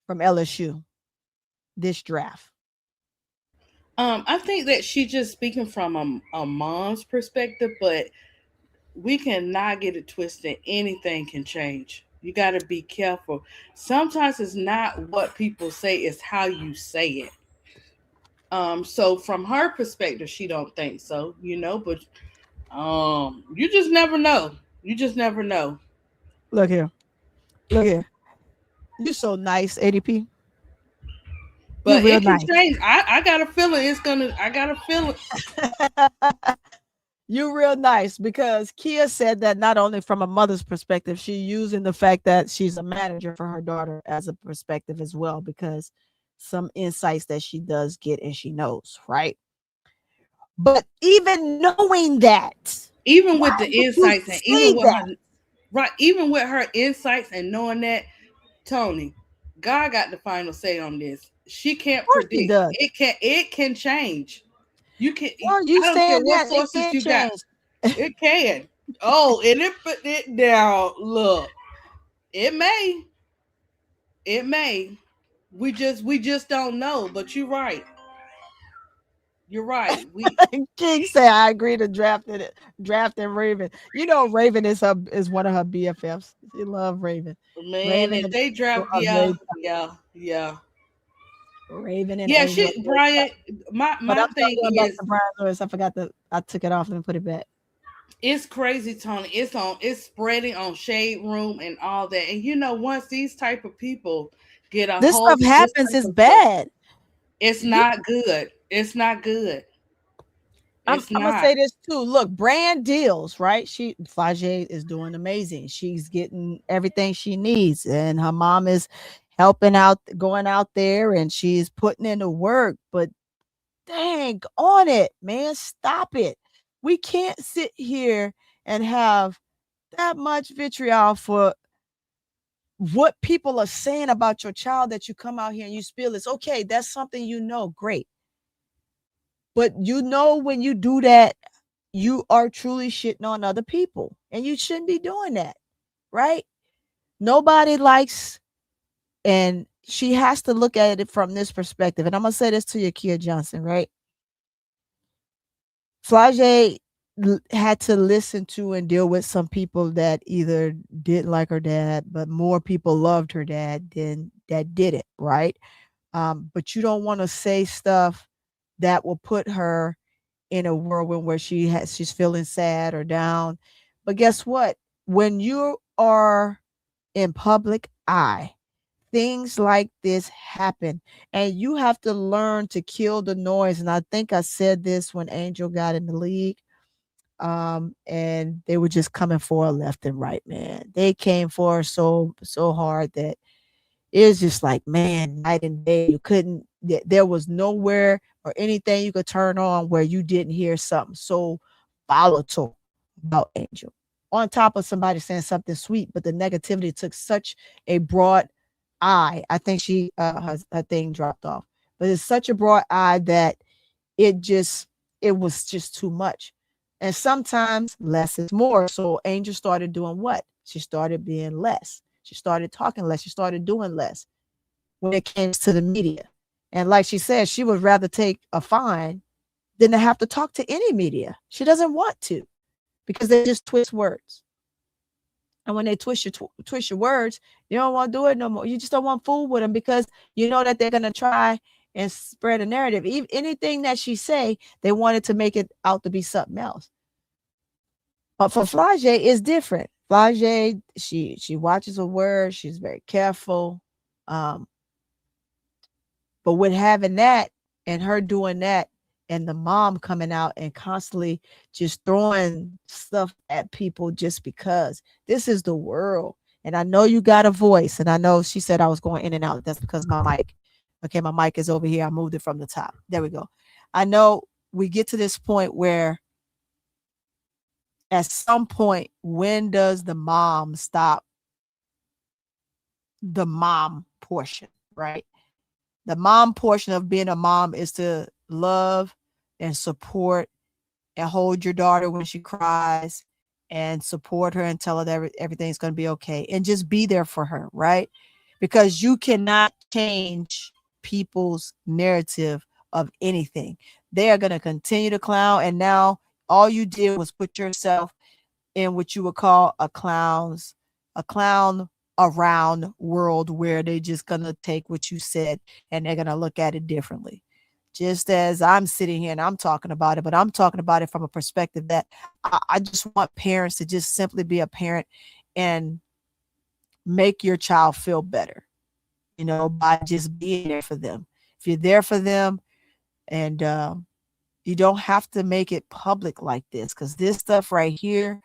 from LSU this draft. I think that she's just speaking from a mom's perspective, but we cannot get it twisted. Anything can change. You got to be careful. Sometimes it's not what people say, it's how you say it. So from her perspective, she don't think so, but you just never know. You just never know. Look here. You're so nice, ADP. But it can change. I got a feeling I got a feeling. You're real nice, because Kia said that not only from a mother's perspective, she's using the fact that she's a manager for her daughter as a perspective as well, because some insights that she does get and she knows, right? But even knowing that, even with the insights and even with her insights and knowing that, Tony, God got the final say on this. She can't predict. It can change. You can. Well, you I don't saying care what that sources you change. got. It can. Oh, and it down. Look, it may. We just don't know. But you're right. You're right. King said, "I agree to drafting Raven." Raven is one of her BFFs. She love Raven. Man, Raven if they draft, yeah. Raven and Angel. Brian. My thing is, Brian Lewis. I took it off and put it back. It's crazy, Tony. It's spreading on Shade Room and all that. And once these type of people get this stuff happens, it's bad. It's not good. It's not good. I'm It's gonna not. say this too. Look, brand deals, right? Flau'jae is doing amazing. She's getting everything she needs, and her mom is helping out, going out there, and she's putting in the work. But dang on it, man, stop it. We can't sit here and have that much vitriol for what people are saying about your child that you come out here and you spill. It's okay. That's something you know, great. But you know, when you do that, you are truly shitting on other people, and you shouldn't be doing that, right? Nobody likes, and she has to look at it from this perspective. And I'm gonna say this to you, Kia Johnson, right? Flau'jae had to listen to and deal with some people that either didn't like her dad, but more people loved her dad than that didn't, right? But you don't want to say stuff that will put her in a whirlwind where she's feeling sad or down. But guess what? When you are in public eye, things like this happen, and you have to learn to kill the noise. And I think I said this when Angel got in the league. And they were just coming for her left and right, man. They came for her so hard that it's just like, man, night and day. You couldn't, there was nowhere or anything you could turn on where you didn't hear something so volatile about Angel. On top of somebody saying something sweet, but the negativity took such a broad eye. I think her thing dropped off, but it's such a broad eye that it just, it was just too much. And sometimes less is more. So Angel started doing what? She started being less. She started talking less. She started doing less when it came to the media. And like she said, she would rather take a fine than to have to talk to any media. She doesn't want to, because they just twist words. And when they twist your words, you don't want to do it no more. You just don't want to fool with them, because you know that they're going to try and spread a narrative. Even anything that she say, they wanted to make it out to be something else. But for Flau'jae, it's different. Flau'jae, she watches her words. She's very careful. But with having that and her doing that, and the mom coming out and constantly just throwing stuff at people just because this is the world. And I know you got a voice, and I know she said I was going in and out. That's because my mic. Okay, my mic is over here. I moved it from the top. There we go. I know we get to this point where at some point, when does the mom stop the mom portion, right? The mom portion of being a mom is to love and support and hold your daughter when she cries, and support her and tell her that everything's going to be okay, and just be there for her, right? Because you cannot change people's narrative of anything. They are going to continue to clown, and now all you did was put yourself in what you would call a clown around world, where they just gonna take what you said and they're gonna look at it differently. Just as I'm sitting here and I'm talking about it, but I'm talking about it from a perspective that I just want parents to just simply be a parent and make your child feel better, by just being there for them. If you're there for them, and you don't have to make it public like this, because this stuff right here,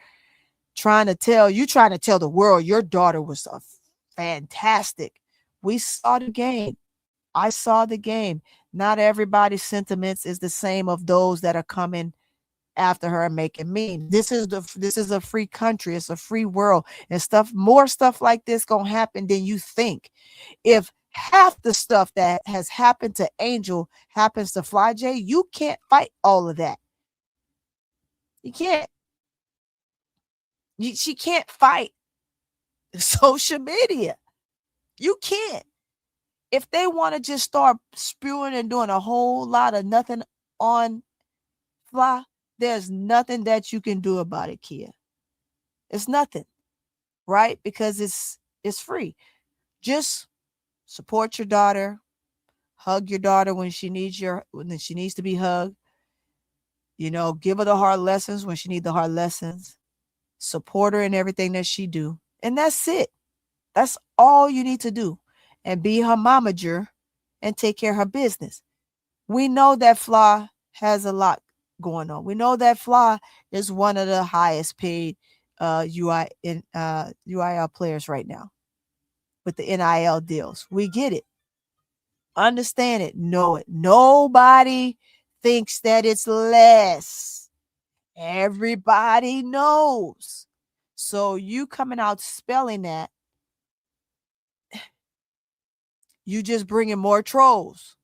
trying to tell the world your daughter was fantastic. We saw the game. I saw the game. Not everybody's sentiments is the same of those that are coming after her and making memes. This is a free country. It's a free world, and more stuff like this gonna happen than you think. If half the stuff that has happened to Angel happens to Flau'jae, you can't fight all of that. You can't. She can't fight social media. You can't. If they want to just start spewing and doing a whole lot of nothing on Fly, there's nothing that you can do about it, Kia. It's nothing, right? Because it's free. Just support your daughter, hug your daughter when she needs to be hugged. Give her the hard lessons when she needs the hard lessons. Support her in everything that she do. And that's it. That's all you need to do. And be her momager and take care of her business. We know that Flaw has a lot going on. We know that Fly is one of the highest paid UIL players right now with the NIL deals. We get it. Understand it. Know it. Nobody thinks that it's less. Everybody knows. So you coming out spelling that, you just bringing more trolls.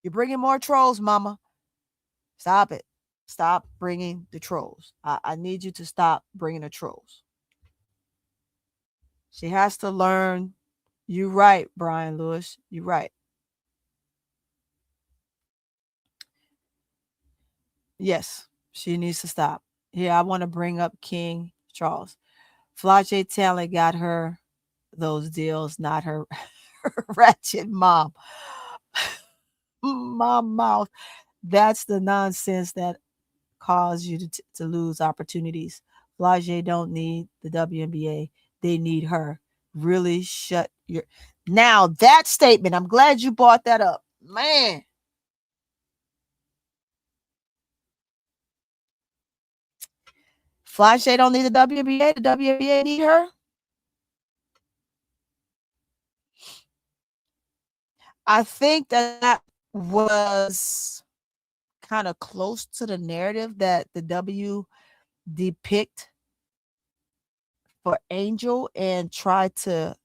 You're bringing more trolls, mama. Stop it. Stop bringing the trolls. I need you to stop bringing the trolls. She has to learn. You're right, Brian Lewis. You're right. Yes, she needs to stop. Here, I want to bring up King Charles. Flau'jae Talent got her those deals, not her ratchet mom. Mom mouth. That's the nonsense that caused you to lose opportunities. Flau'jae don't need the WNBA. They need her. Really shut your... Now, that statement, I'm glad you brought that up. Man. Flau'jae don't need the WNBA. The WNBA need her. I think that was kind of close to the narrative that the W depict for Angel and try to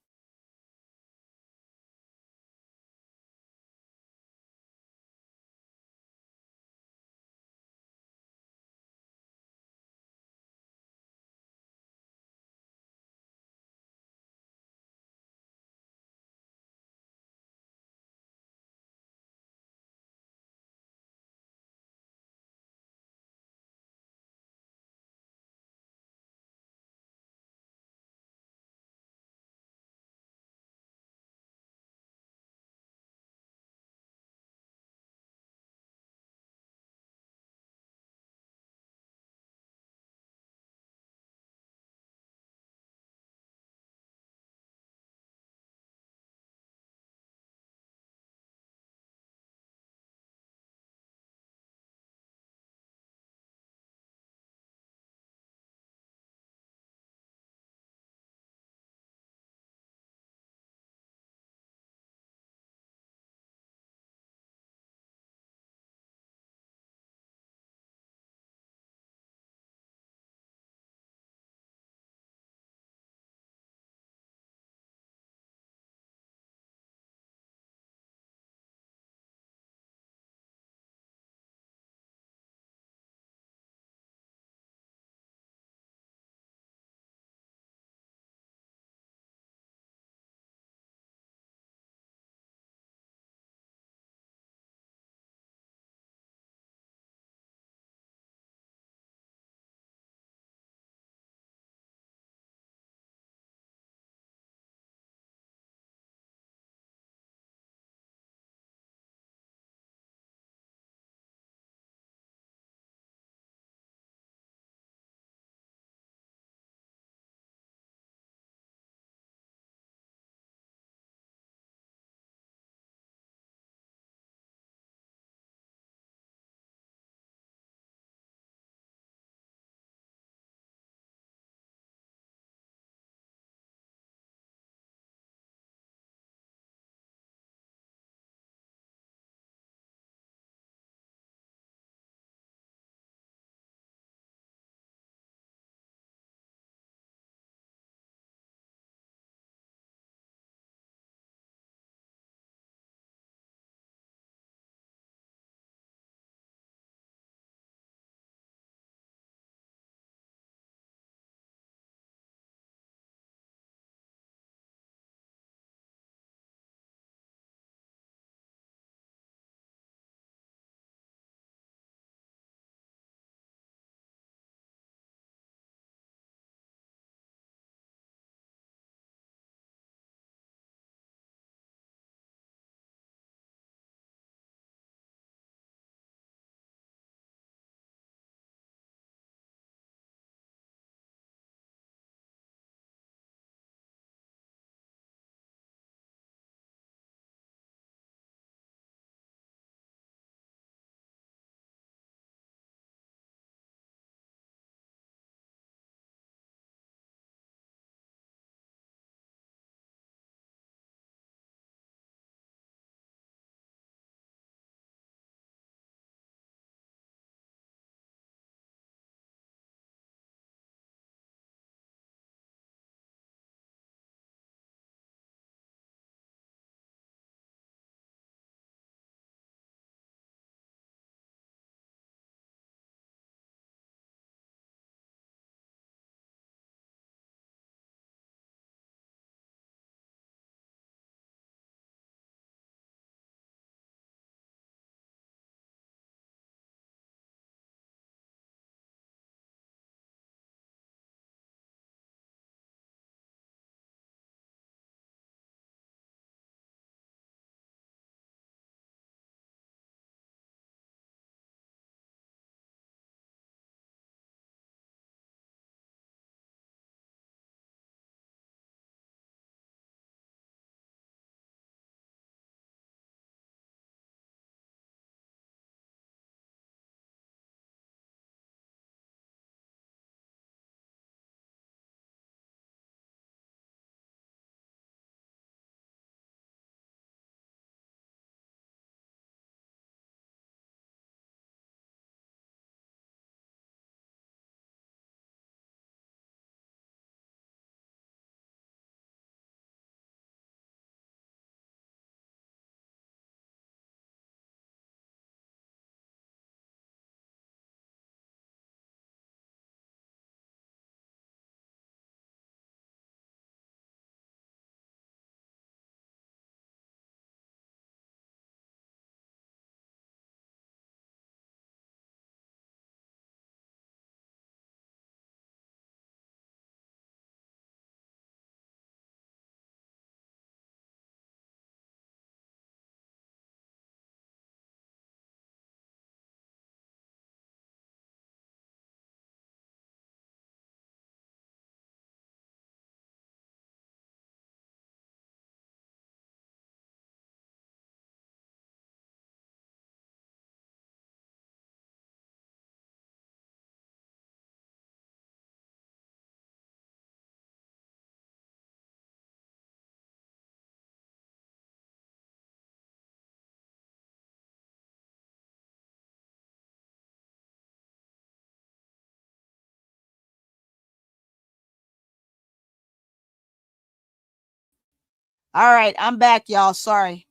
All right, I'm back, y'all. Sorry.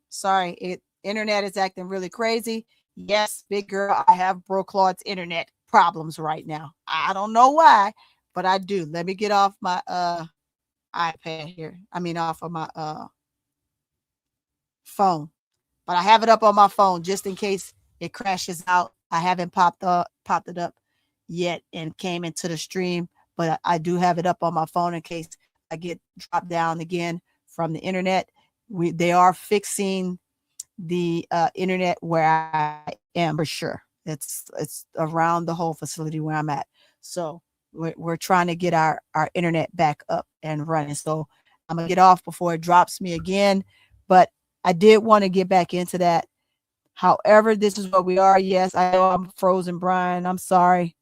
Internet is acting really crazy. Yes, big girl, I have Bro Claude's internet problems right now. I don't know why, but I do. Let me get off my iPad here. I mean off of my phone. But I have it up on my phone just in case it crashes out. I haven't popped it up yet and came into the stream, but I do have it up on my phone in case I get dropped down again from the internet. They are fixing the internet where I am for sure. It's around the whole facility where I'm at. So we're trying to get our internet back up and running. So I'm gonna get off before it drops me again. But I did want to get back into that. However, this is what we are. Yes, I know I'm frozen, Brian. I'm sorry.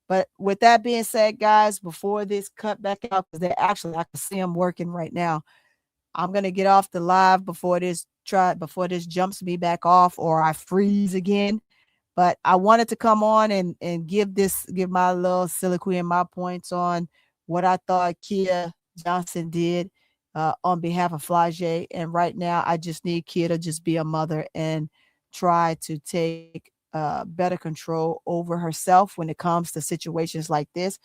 But with that being said, guys, before this cut back out, because they actually I can see them working right now. I'm gonna get off the live before this jumps me back off or I freeze again. But I wanted to come on and give my little soliloquy and my points on what I thought Kia Johnson did on behalf of Flau'jae. And right now, I just need Kia to just be a mother and try to take better control over herself when it comes to situations like this.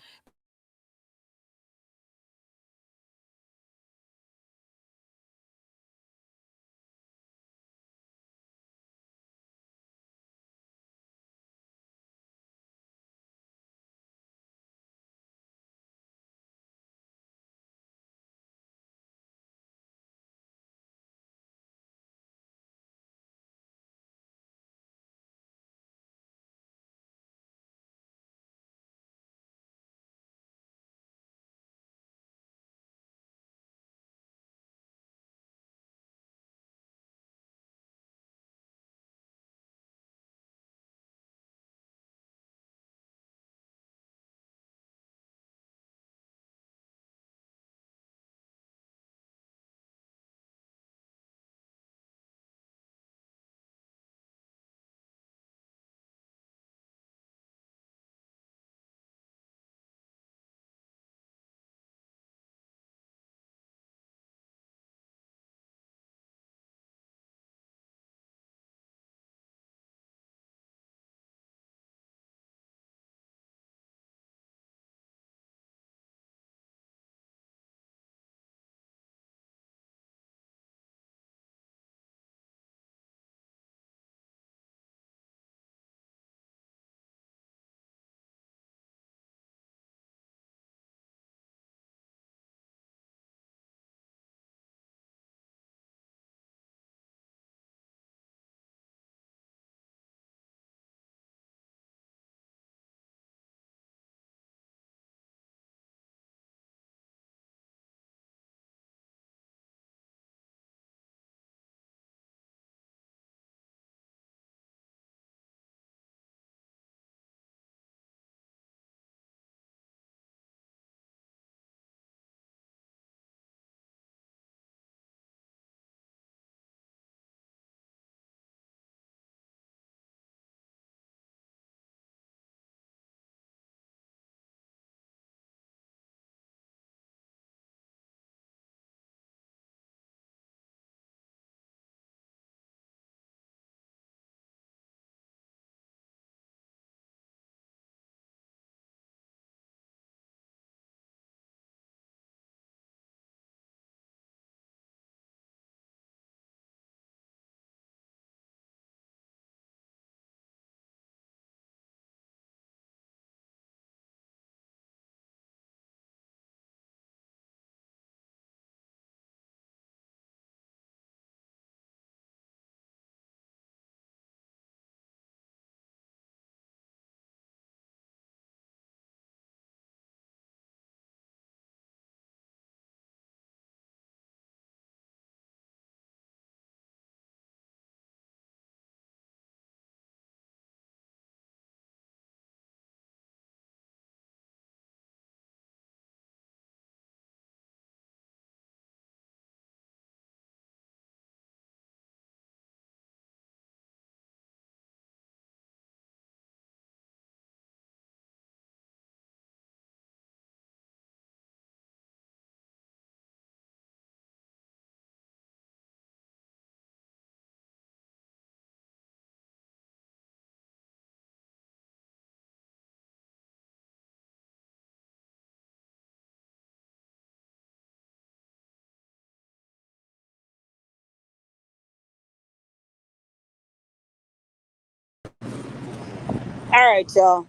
All right, y'all.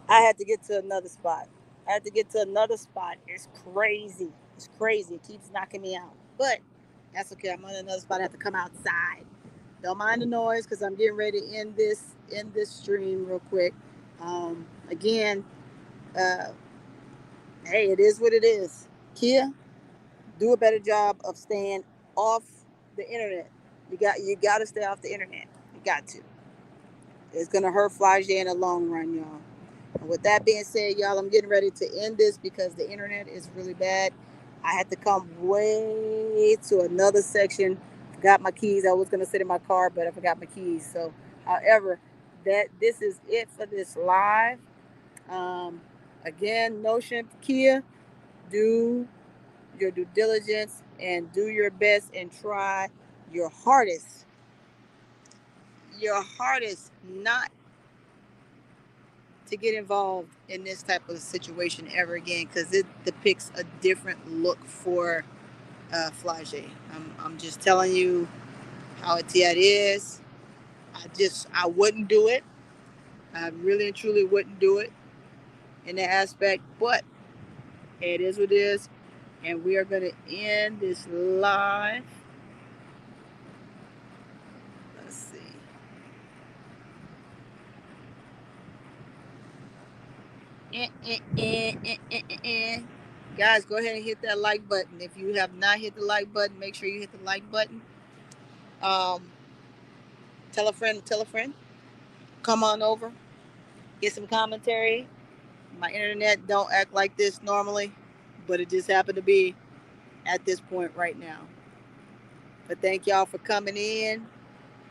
I had to get to another spot. It's crazy. It's crazy. It keeps knocking me out. But that's okay. I'm on another spot. I have to come outside. Don't mind the noise because I'm getting ready to end this stream real quick. Again, uh, hey, it is what it is. Kia, do a better job of staying off the internet. You got to stay off the internet. You got to. It's gonna hurt Flau'jae in the long run, y'all. And with that being said, y'all, I'm getting ready to end this because the internet is really bad. I had to come way to another section. Forgot my keys. I was gonna sit in my car, but I forgot my keys. So, however, this is it for this live. Um, Again, Notion Kia, do your due diligence and do your best and try your hardest not to get involved in this type of situation ever again because it depicts a different look for Flau'jae. I'm just telling you how it is. I wouldn't do it. I really and truly wouldn't do it in that aspect, but it is what it is. And we are going to end this live. Let's see. Guys, go ahead and hit that like button. If you have not hit the like button, make sure you hit the like button. Um, Tell a friend, come on over, get some commentary. My internet don't act like this normally, but it just happened to be at this point right now. But thank y'all for coming in.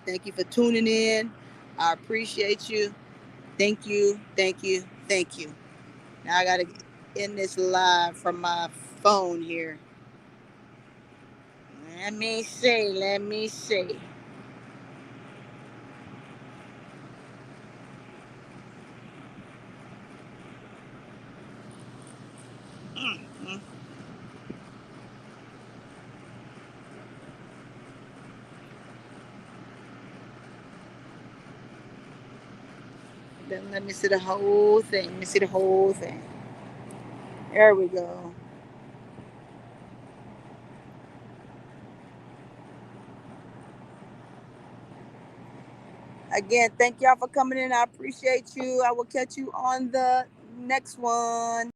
Thank you for tuning in. I appreciate you. Thank you, thank you, thank you. Now I gotta end this live from my phone here. Let me see. Mm-hmm. Then let me see the whole thing. There we go. Again, thank y'all for coming in. I appreciate you. I will catch you on the next one.